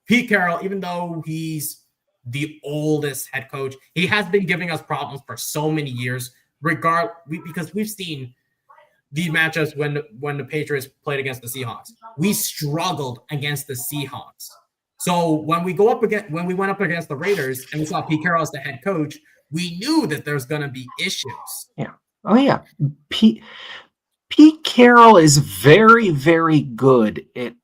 Pete Carroll, even though he's the oldest head coach, he has been giving us problems for so many years. Because we've seen these matchups when the Patriots played against the Seahawks, we struggled against the Seahawks. So when we went up against the Raiders and we saw Pete Carroll as the head coach, we knew that there's going to be issues. Yeah. Oh yeah. Pete Carroll is very, very good at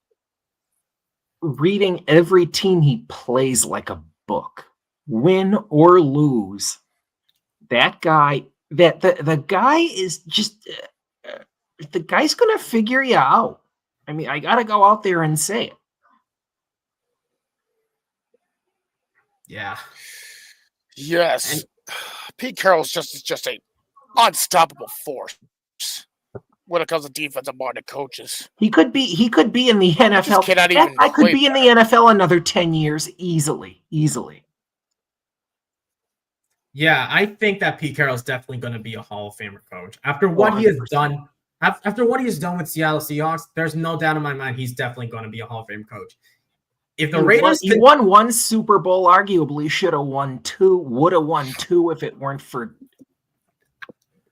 reading every team he plays like a book. Win or lose, that guy, the guy is just the guy's going to figure you out. I mean, I got to go out there and say it. Yeah. Yes. And Pete Carroll's just a unstoppable force when it comes to defensive minded coaches. He could be in the NFL. I could be in the NFL another 10 years easily. Yeah, I think that Pete Carroll is definitely going to be a Hall of Famer coach. After what he has done, with Seattle Seahawks, there's no doubt in my mind he's definitely going to be a Hall of Fame coach. If the Raiders he won 1 Super Bowl, arguably should have won 2, would have won 2 if it weren't for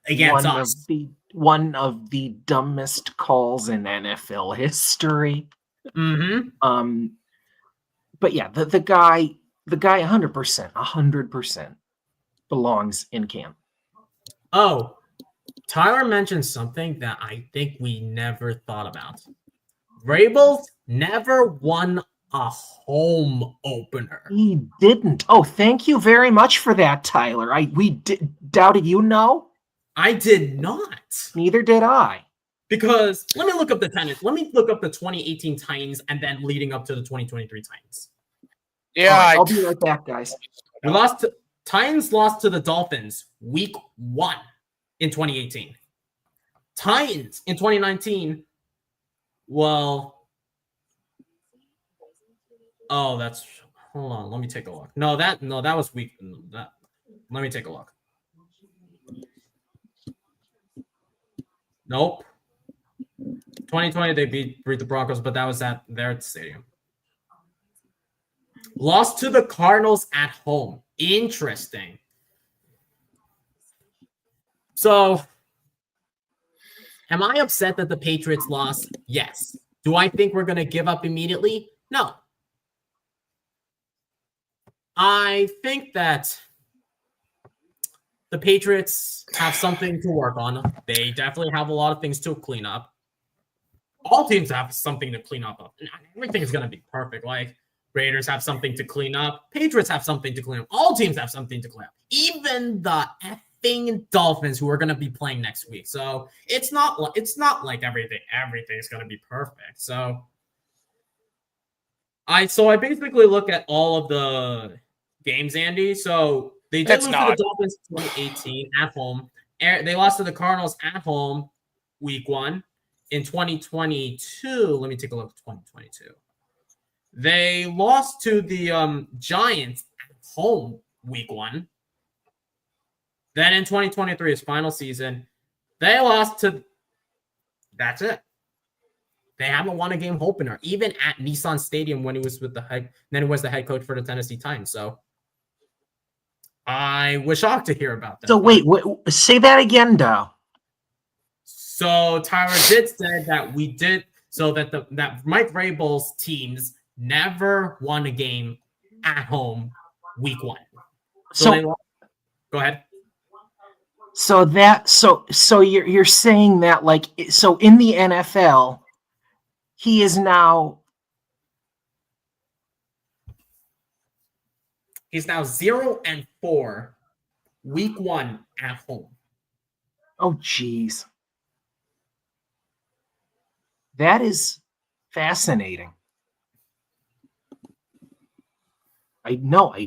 against us. One of the dumbest calls in NFL history. Mm-hmm. But yeah, the guy 100% belongs in camp. Oh, Tyler mentioned something that I think we never thought about. Vrabel never won a home opener. He didn't. Oh, thank you very much for that, Tyler. Doubted you know? I did not. Neither did I. Because let me look up the Titans. Let me look up the 2018 Titans and then leading up to the 2023 Titans. Yeah, right, I'll be right back, guys. Titans lost to the Dolphins week 1 in 2018. Titans in 2019. Well, hold on. Let me take a look. No, that was week. Let me take a look. Nope. 2020 they beat the Broncos, but that was at their stadium. Lost to the Cardinals at home. Interesting. So, am I upset that the Patriots lost? Yes. Do I think we're going to give up immediately? No. I think that the Patriots have something to work on. They definitely have a lot of things to clean up. All teams have something to clean up. Everything is going to be perfect. Like, Raiders have something to clean up. Patriots have something to clean up. All teams have something to clean up. Even the effing Dolphins, who are going to be playing next week. So it's not like everything's going to be perfect. So I basically look at all of the games, Andy. So they did lose to the Dolphins 2018 at home. They lost to the Cardinals at home week 1. In 2022, let me take a look at 2022. They lost to the Giants at home week 1. Then in 2023, his final season, they lost to. That's it. They haven't won a game opener, even at Nissan Stadium when he was with the head coach for the Tennessee Titans. So I was shocked to hear about that. So wait, say that again, Dow. So Tyler did say that we did so that that Mike Vrabel's teams never won a game at home week 1. So go ahead. So you're saying that, like, so in the NFL, he is now 0-4 week 1 at home. Oh, geez. That is fascinating. I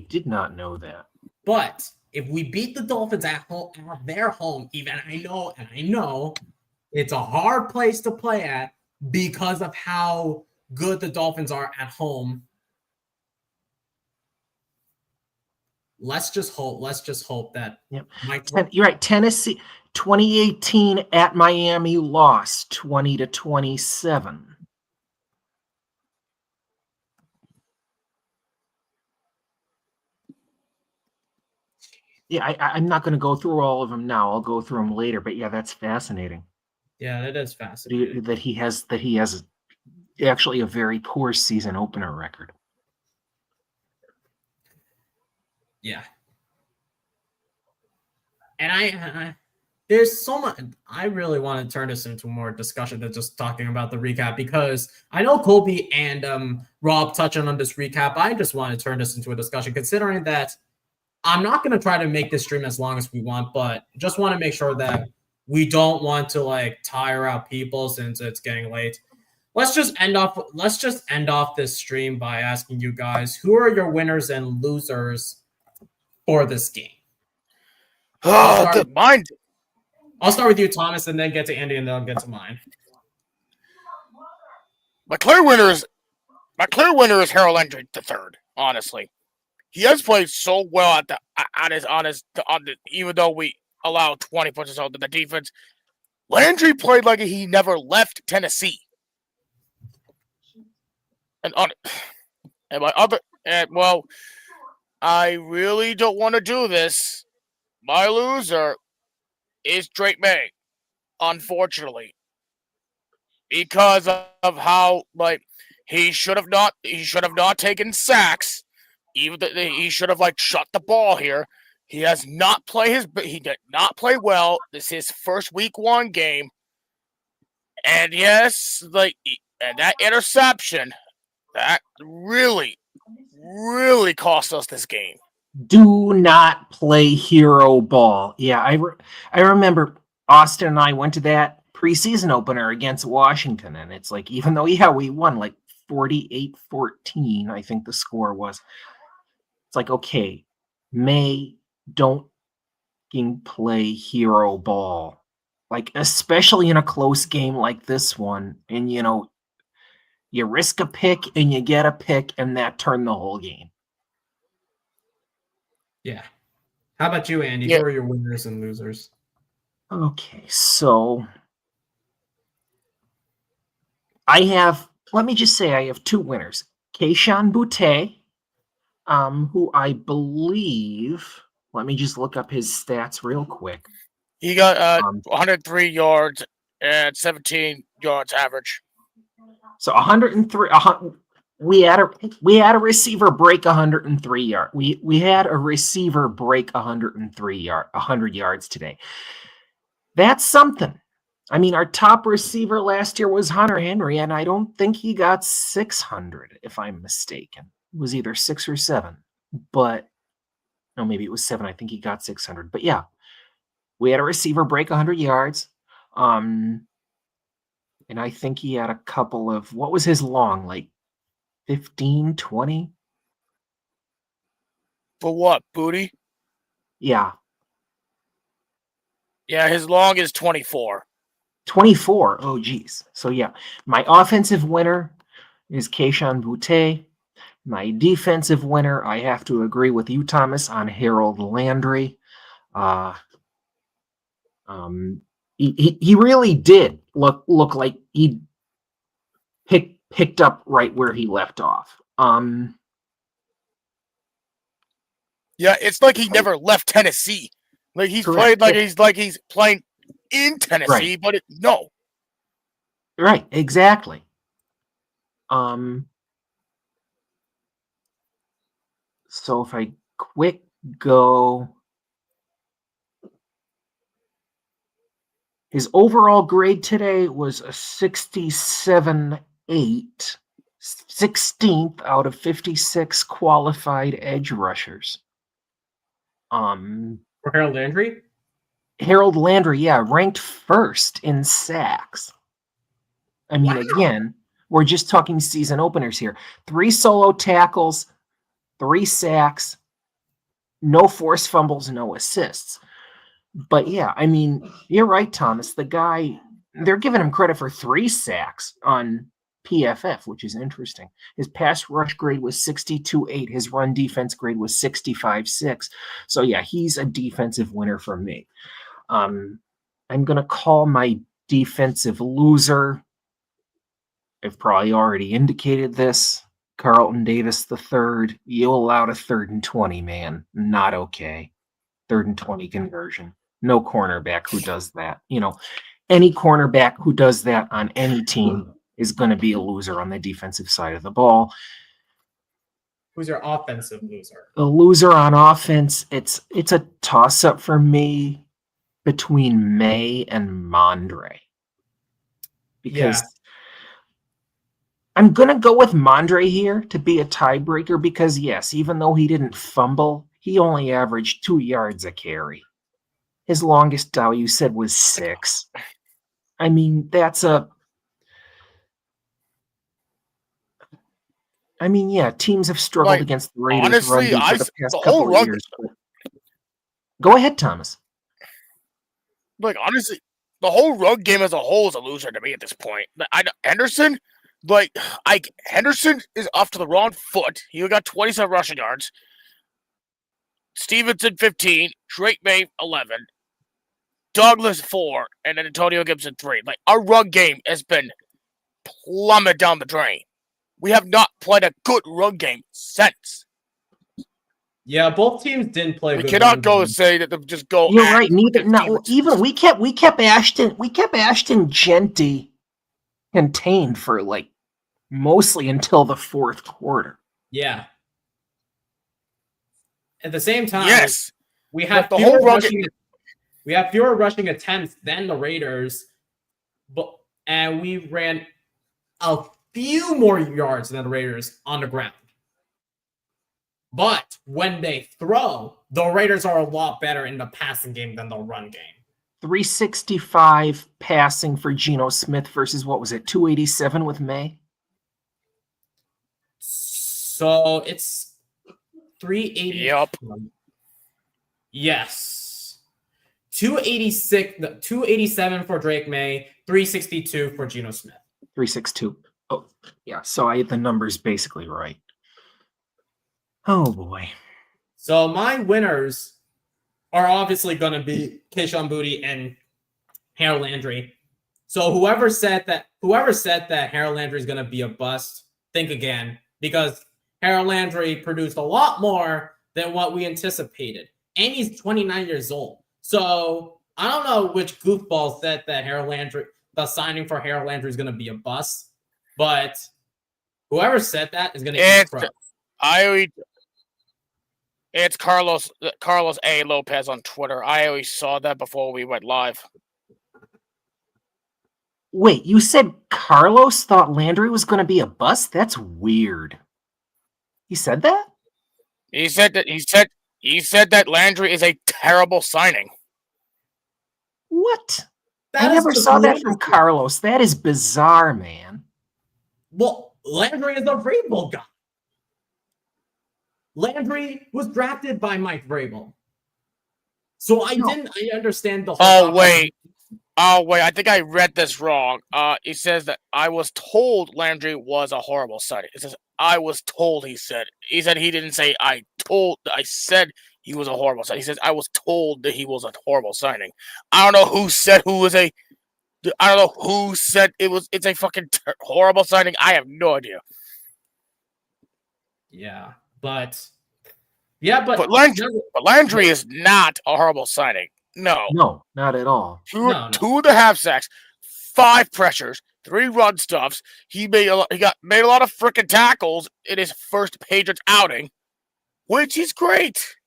did not know that. But if we beat the Dolphins at home, at their home, even I know it's a hard place to play at because of how good the Dolphins are at home. Let's just hope that. Yep. You're right. Tennessee 2018 at Miami lost 20-27. Yeah, I'm not going to go through all of them now. I'll go through them later. But yeah, that's fascinating. Yeah, that is fascinating. That he has actually a very poor season opener record. Yeah. And I there's so much. I really want to turn this into more discussion than just talking about the recap, because I know Colby and Rob touching on this recap. I just want to turn this into a discussion, considering that I'm not going to try to make this stream as long as we want, but just want to make sure that we don't want to like tire out people since it's getting late. Let's just end off this stream by asking you guys, who are your winners and losers for this game? Mine. I'll start with you, Thomas, and then get to Andy, and then I'll get to mine. My clear winner is Harold Landry III. Honestly, he has played so well even though we allowed 20 punches out to the defense. Landry played like he never left Tennessee. I really don't want to do this. My loser is Drake May, unfortunately, because of how he should have not taken sacks. Even he should have shut the ball here. He has not played he did not play well. This is his first week 1 game, and yes, and that interception that really cost us this game. Do not play hero ball. Yeah, I remember Austin and I went to that preseason opener against Washington, and it's like, even though we won 48-14, I think the score was. It's like, okay, May, don't play hero ball, especially in a close game like this one, and you risk a pick and you get a pick, and that turned the whole game. Yeah. How about you, Andy? Yeah. Who are your winners and losers? Okay, so let me just say I have 2 winners. Kayshon Boutte who I believe, let me just look up his stats real quick. He got 103 yards and 17 yards average. So 103. We had a receiver break 103 yards. We had a receiver break 100 yards today. That's something. I mean, our top receiver last year was Hunter Henry, and I don't think he got 600, if I'm mistaken. It was either 6 or 7, but no, maybe it was 7. I think he got 600. But yeah, we had a receiver break 100 yards. And I think he had a couple of, what was his long? Like 15, 20? For what, Booty? Yeah. Yeah, his long is 24. 24. Oh, geez. So yeah, my offensive winner is Keishon Butte. My defensive winner, I have to agree with you, Thomas, on Harold Landry. He really did look like he picked up right where he left off. Yeah, it's like he never left Tennessee. Like he's Correct. played like he's playing in Tennessee, Right. but no. Right, exactly. So if I quick go, his overall grade today was a 67.8, 16th out of 56 qualified edge rushers. For Harold Landry? Harold Landry, yeah, ranked first in sacks. I mean, again, we're just talking season openers here. 3 solo tackles, 3 sacks, no forced fumbles, no assists. But yeah, I mean, you're right, Thomas. The guy, they're giving him credit for 3 sacks on PFF, which is interesting. His pass rush grade was 62.8. His run defense grade was 65.6. So yeah, he's a defensive winner for me. I'm going to call my defensive loser. I've probably already indicated this. Carlton Davis III. You allowed a 3rd and 20, man. Not okay. 3rd and 20 conversion. No cornerback who does that. Any cornerback who does that on any team is going to be a loser on the defensive side of the ball. Who's your offensive loser? A loser on offense, it's a toss-up for me between Maye and Mondre. Because I'm going to go with Mondre here to be a tiebreaker because, yes, even though he didn't fumble, he only averaged 2 yards a carry. His longest down, you said, was 6. I mean, teams have struggled against the Raiders honestly, for the past couple of years. Go ahead, Thomas. Honestly, the whole run game as a whole is a loser to me at this point. Henderson is off to the wrong foot. He got 27 rushing yards. Stevenson 15, Drake May 11, Douglas 4, and then Antonio Gibson 3. Our run game has been plummeted down the drain. We have not played a good run game since. Yeah, both teams didn't play. We cannot go and say that they just go. You're right. Neither. No, even we kept Ashton Genty contained for mostly until the 4th quarter. Yeah. At the same time, yes, we have fewer rushing attempts than the Raiders, and we ran a few more yards than the Raiders on the ground. But when they throw, the Raiders are a lot better in the passing game than the run game. 365 passing for Geno Smith versus, what was it, 287 with Maye? So it's 380. Yep. Yes. 287 for Drake May, 362 for Geno Smith. 362. Oh, yeah. So I had the numbers basically right. Oh, boy. So my winners are obviously going to be Keishon Butte and Harold Landry. So whoever said that Harold Landry is going to be a bust, think again, because Harold Landry produced a lot more than what we anticipated. And he's 29 years old. So I don't know which goofball said that the signing for Harold Landry is going to be a bust, but whoever said that is going to eat crap. It's Carlos A. Lopez on Twitter. I always saw that before we went live. Wait, you said Carlos thought Landry was going to be a bust? That's weird. He said that? He said that Landry is a terrible signing. What? I never saw that from Carlos. That is bizarre, man. Well, Landry is a Vrabel guy. Landry was drafted by Mike Vrabel. So I understand the whole Oh, wait, I think I read this wrong. He says that I was told Landry was a horrible signing. It says I was told, he said. He said he didn't say I said he was a horrible signing. He says I was told that he was a horrible signing. I don't know who said it's a fucking horrible signing. I have no idea. Yeah, but Landry is not a horrible signing. No, not at all. Two and a half sacks, 5 pressures, 3 run stuffs. He made a lot of freaking tackles in his first Patriots outing, which is great.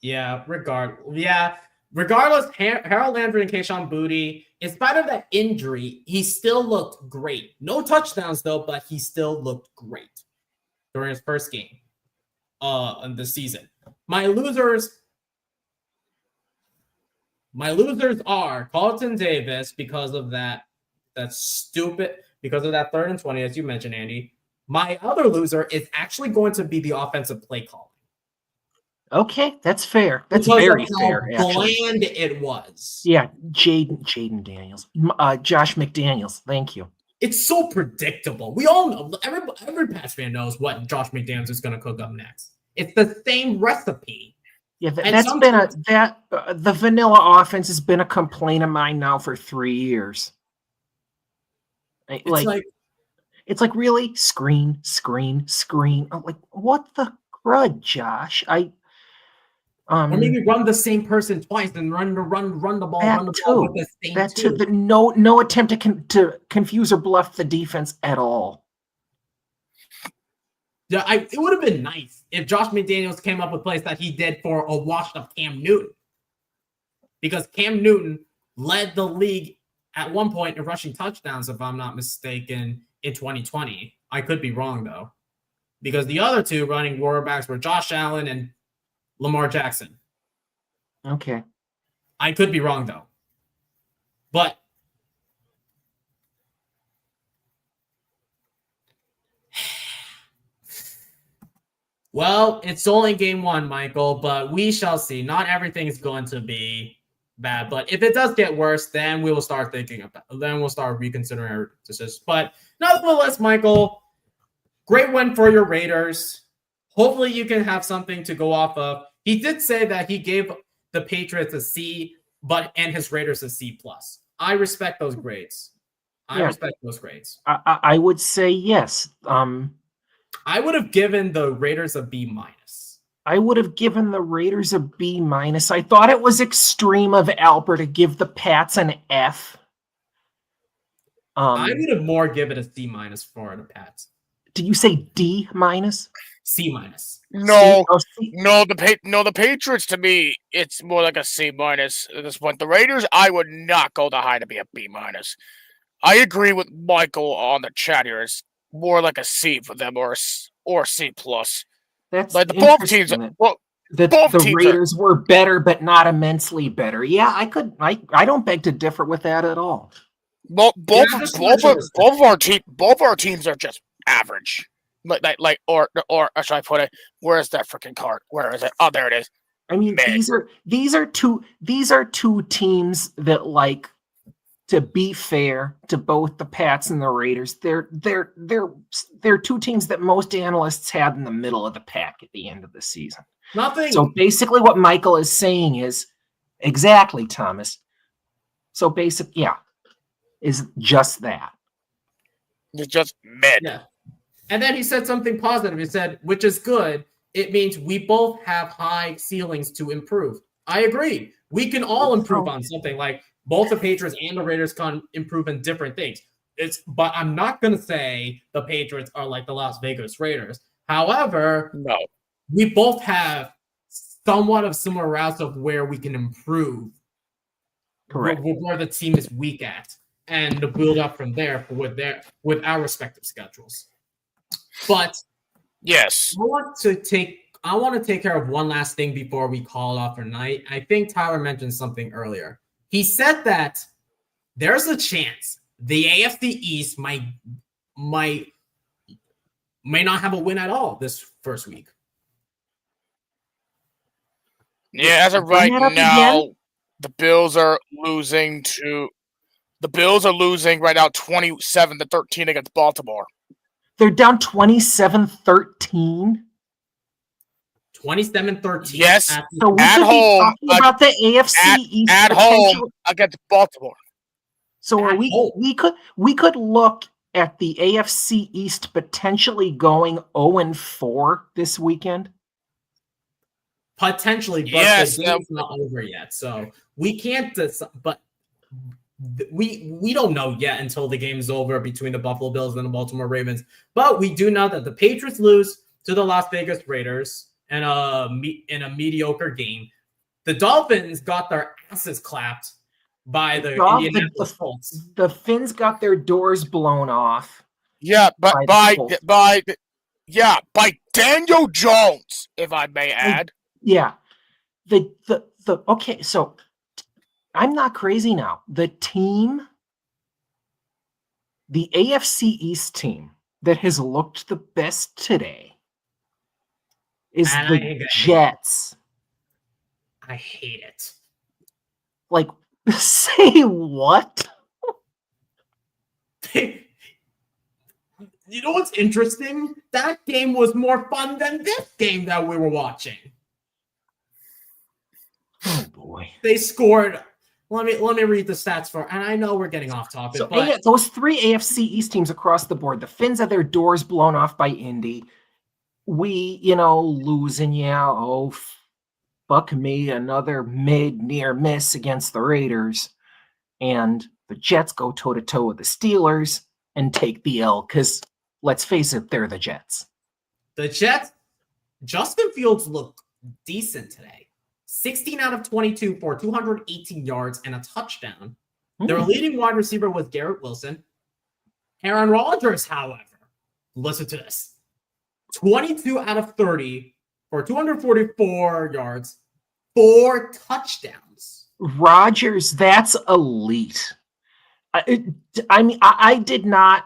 Yeah, regardless, Harold Landry and Kayshon Boutte, in spite of that injury, he still looked great. No touchdowns though, but he still looked great during his first game in the season. My losers are Carlton Davis because of that 3rd and 20, as you mentioned, Andy. My other loser is actually going to be the offensive play calling. Okay, that's fair. That's very fair. Bland it was. Yeah, Jaden Daniels, Josh McDaniels. Thank you. It's so predictable. We all know. Every Pats fan knows what Josh McDaniels is going to cook up next. It's the same recipe. Yeah, the vanilla offense has been a complaint of mine now for 3 years. It's like really screen. I'm like, what the crud, Josh? Or maybe run the same person twice and run the ball with the same two. No attempt to confuse or bluff the defense at all. Yeah, it would have been nice if Josh McDaniels came up with plays that he did for a washed-up Cam Newton. Because Cam Newton led the league at one point in rushing touchdowns, if I'm not mistaken, in 2020. I could be wrong, though. Because the other two running quarterbacks were Josh Allen and Lamar Jackson. Okay. I could be wrong, though. But well, it's only game 1, Michael, but we shall see. Not everything is going to be bad, but if it does get worse, then we will start reconsidering our decisions. But nonetheless, Michael, great win for your Raiders. Hopefully you can have something to go off of. He did say that he gave the Patriots a C, and his Raiders a C+. I respect those grades. I would say yes. I would have given the Raiders a B-. I would have given the Raiders a B-. I thought it was extreme of Albert to give the Pats an F. I would have more given a C- for the Pats. Did you say D-? C-. No, the Patriots, to me, it's more like a C- at this point. The Raiders, I would not go that high to be a B-. I agree with Michael on the chat here. It's more like a C for them or C+. That's like both teams. The Raiders were better, but not immensely better. Yeah, I don't beg to differ with that at all. Both our teams are just average. Or should I put it? Where is that freaking card? Where is it? Oh, there it is. I mean, these are two teams that, like, to be fair to both the Pats and the Raiders, they're two teams that most analysts had in the middle of the pack at the end of the season. So basically, what Michael is saying is exactly, Thomas. So is just that. It's just mid. Yeah. And then he said something positive. He said, which is good. It means we both have high ceilings to improve. I agree. We can all improve on something. Like both the Patriots and the Raiders can improve in different things. But I'm not going to say the Patriots are like the Las Vegas Raiders. However, No. we both have somewhat of similar routes of where we can improve. Correct. Where the team is weak at, and to build up from there with our respective schedules. But yes, I want to take care of one last thing before we call it off for night. I think Tyler mentioned something earlier. He said that there's a chance the AFC East might not have a win at all this first week. Yeah, as of right now, the Bills are losing right now 27-13 against Baltimore. They're down 27-13. 27-13. Yes, so we at could home be talking about the AFC East at home against Baltimore. So are we could look at the AFC East potentially going 0-4 this weekend. Potentially, but yes, the game's not over yet, so we can't. But we don't know yet until the game's over between the Buffalo Bills and the Baltimore Ravens. But we do know that the Patriots lose to the Las Vegas Raiders in a mediocre game. The Dolphins got their asses clapped by the Indianapolis Colts. The Finns got their doors blown off. Yeah, but by Daniel Jones, if I may add. Yeah. Okay, so I'm not crazy now. The AFC East team that has looked the best today is the Jets. I hate it. Like, say what? You know what's interesting? That game was more fun than this game that we were watching. Oh boy! They scored. Let me read the stats and I know we're getting off topic. So but those three AFC East teams across the board, the Finns had their doors blown off by Indy. We, losing. Yeah, oh, fuck me, another near miss against the Raiders, and the Jets go toe to toe with the Steelers and take the L because let's face it, they're the Jets. The Jets. Justin Fields looked decent today. 16 out of 22 for 218 yards and a touchdown. Their leading wide receiver was Garrett Wilson. Aaron Rodgers, however, listen to this. 22 out of 30 for 244 yards, 4 touchdowns. Rodgers, that's elite. I did not.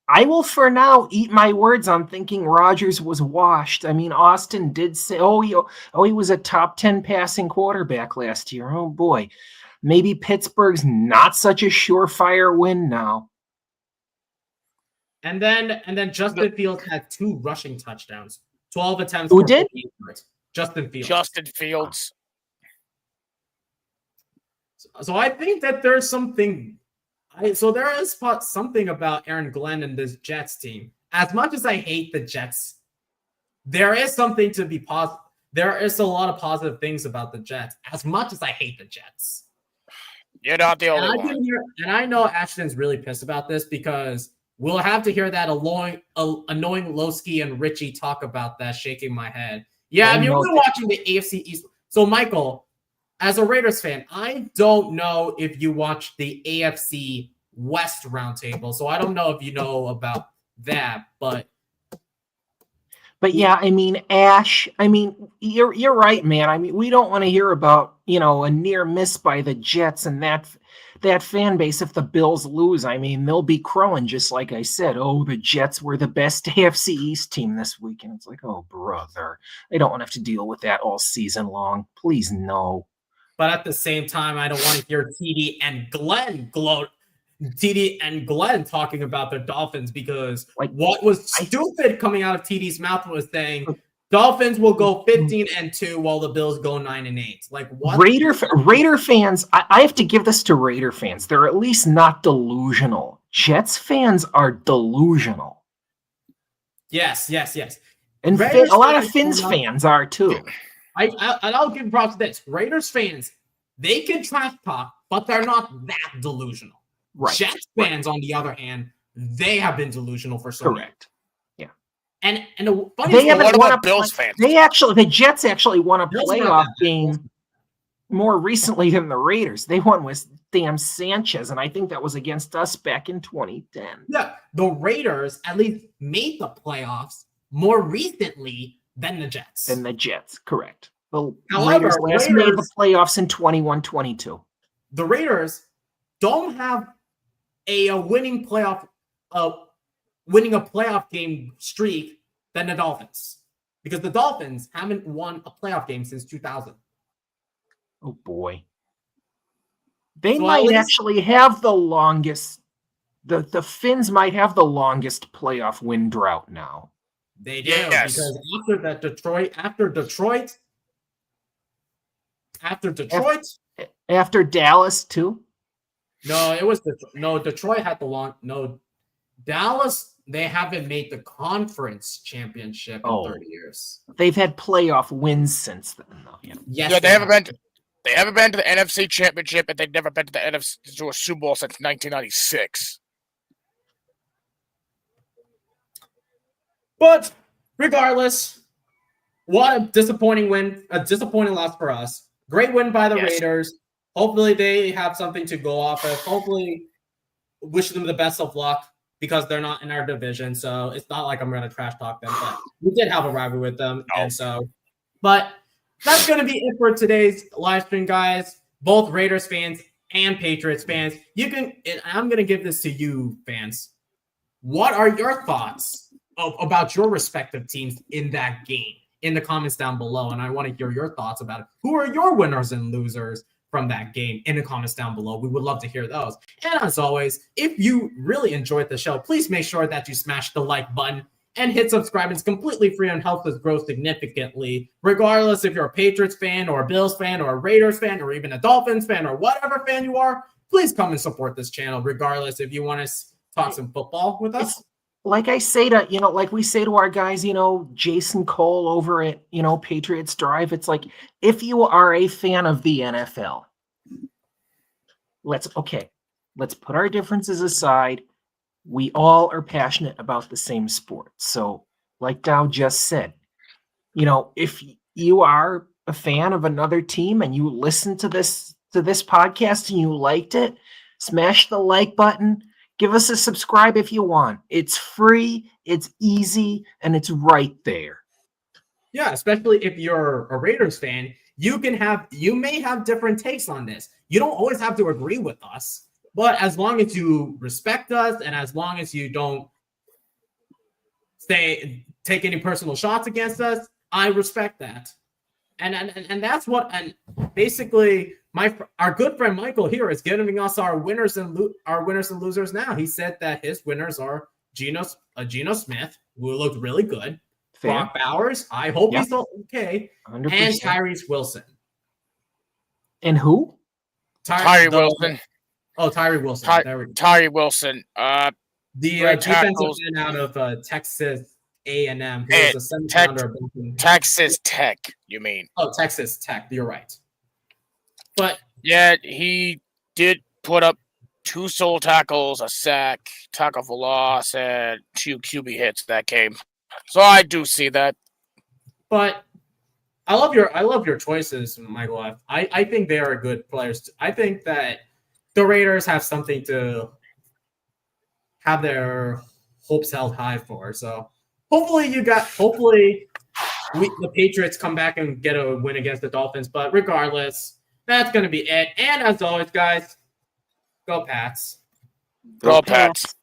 I will for now eat my words on thinking Rodgers was washed. I mean, Austin did say, he was a top 10 passing quarterback last year. Oh boy, maybe Pittsburgh's not such a surefire win now. And then Justin Fields had 2 rushing touchdowns, 12 attempts. Who did? Justin Fields. Justin Fields. So I think that there's something. So there is something about Aaron Glenn and this Jets team. As much as I hate the Jets, there is something to be positive. There is a lot of positive things about the Jets. As much as I hate the Jets, you're not the only one. And I know Ashton's really pissed about this because we'll have to hear that annoying Lowski and Richie talk about that. Shaking my head. Yeah, I mean, we're watching the AFC East. So Michael, as a Raiders fan, I don't know if you watch the AFC West roundtable, so I don't know if you know about that, but yeah, I mean, Ash, I mean, you're right, man. I mean, we don't want to hear about, a near miss by the Jets and that fan base. If the Bills lose, I mean, they'll be crowing, just like I said. Oh, the Jets were the best AFC East team this week. And it's like, oh, brother, they don't want to have to deal with that all season long. Please, no. But at the same time, I don't want to hear TD and Glenn talking about their Dolphins because what was stupid coming out of TD's mouth was saying Dolphins will go 15-2 while the Bills go 9-8. Like what? Raider fans, I have to give this to Raider fans. They're at least not delusional. Jets fans are delusional. Yes. And Raiders a lot of fans Finns do not- fans are too. I'll give props to this. Raiders fans, they can trash talk, but they're not that delusional. Right. Jets fans, on the other hand, they have been delusional for so long. Correct. Yeah. And the funny They thing, haven't what won about a Bills fans? the Jets actually won a Bills are not playoff that bad. game more recently than the Raiders. They won with damn Sanchez, and I think that was against us back in 2010. yeah, the Raiders at least made the playoffs more recently than the Jets. Correct. The However, Raiders last made the Raiders- playoffs in 21-22. The Raiders don't have a winning a playoff game streak than the Dolphins, because the Dolphins haven't won a playoff game since 2000. Oh boy. They So at might least- actually have the longest. The Finns might have the longest playoff win drought now. They do, Yes. because after Detroit, After Dallas too. Detroit had the long. No, Dallas, they haven't made the conference championship in 30 years. They've had playoff wins since then, though. Yeah. Yes, Yeah, they haven't been. They haven't been to the NFC Championship, and they've never been to the NFC to a Super Bowl since 1996. But regardless, what a disappointing win, a disappointing loss for us. Great win by the Yes. Raiders. Hopefully they have something to go off of. Hopefully, wish them the best of luck, because they're not in our division. So it's not like I'm going to trash talk them, but we did have a rivalry with them. And so, but that's going to be it for today's live stream, guys. Both Raiders fans and Patriots fans. I'm going to give this to you, fans. What are your thoughts about your respective teams in that game in the comments down below? And I want to hear your thoughts about it. Who are your winners and losers from that game in the comments down below? We would love to hear those. And as always, if you really enjoyed the show, please make sure that you smash the like button and hit subscribe. It's completely free and helps us grow significantly, regardless if you're a Patriots fan or a Bills fan or a Raiders fan or even a Dolphins fan or whatever fan you are. Please come and support this channel, regardless if you want to talk some football with us. Like I say like we say to our guys, Jason Cole over at, Patriots Drive, it's like, if you are a fan of the NFL, let's put our differences aside. We all are passionate about the same sport. So like Dow just said, if you are a fan of another team and you listen to this podcast and you liked it, smash the like button. Give us a subscribe if you want. It's free, it's easy, and it's right there. Yeah, especially if you're a Raiders fan, you may have different takes on this. You don't always have to agree with us, but as long as you respect us and as long as you don't take any personal shots against us, I respect that. And that's what, and basically our good friend Michael here is giving us our winners and losers now. He said that his winners are Geno Smith, who looked really good. Fair. Brock Bowers, I hope he's okay. 100%. And Tyrese Wilson. And who? Tyree Wilson. Oh, Tyree Wilson. There we go. Tyree Wilson. The defensive end out of Texas A&M. He was a seventh-rounder. Texas Tech, you mean? Oh, Texas Tech. You're right. But yeah, he did put up 2 sole tackles, a sack, tackle for loss, and 2 QB hits that game. So I do see that. But I love your choices, Michael. I think they are good players. I think that the Raiders have something to have their hopes held high for. So hopefully the Patriots come back and get a win against the Dolphins. But regardless, that's going to be it. And as always, guys, go Pats. Go Pats.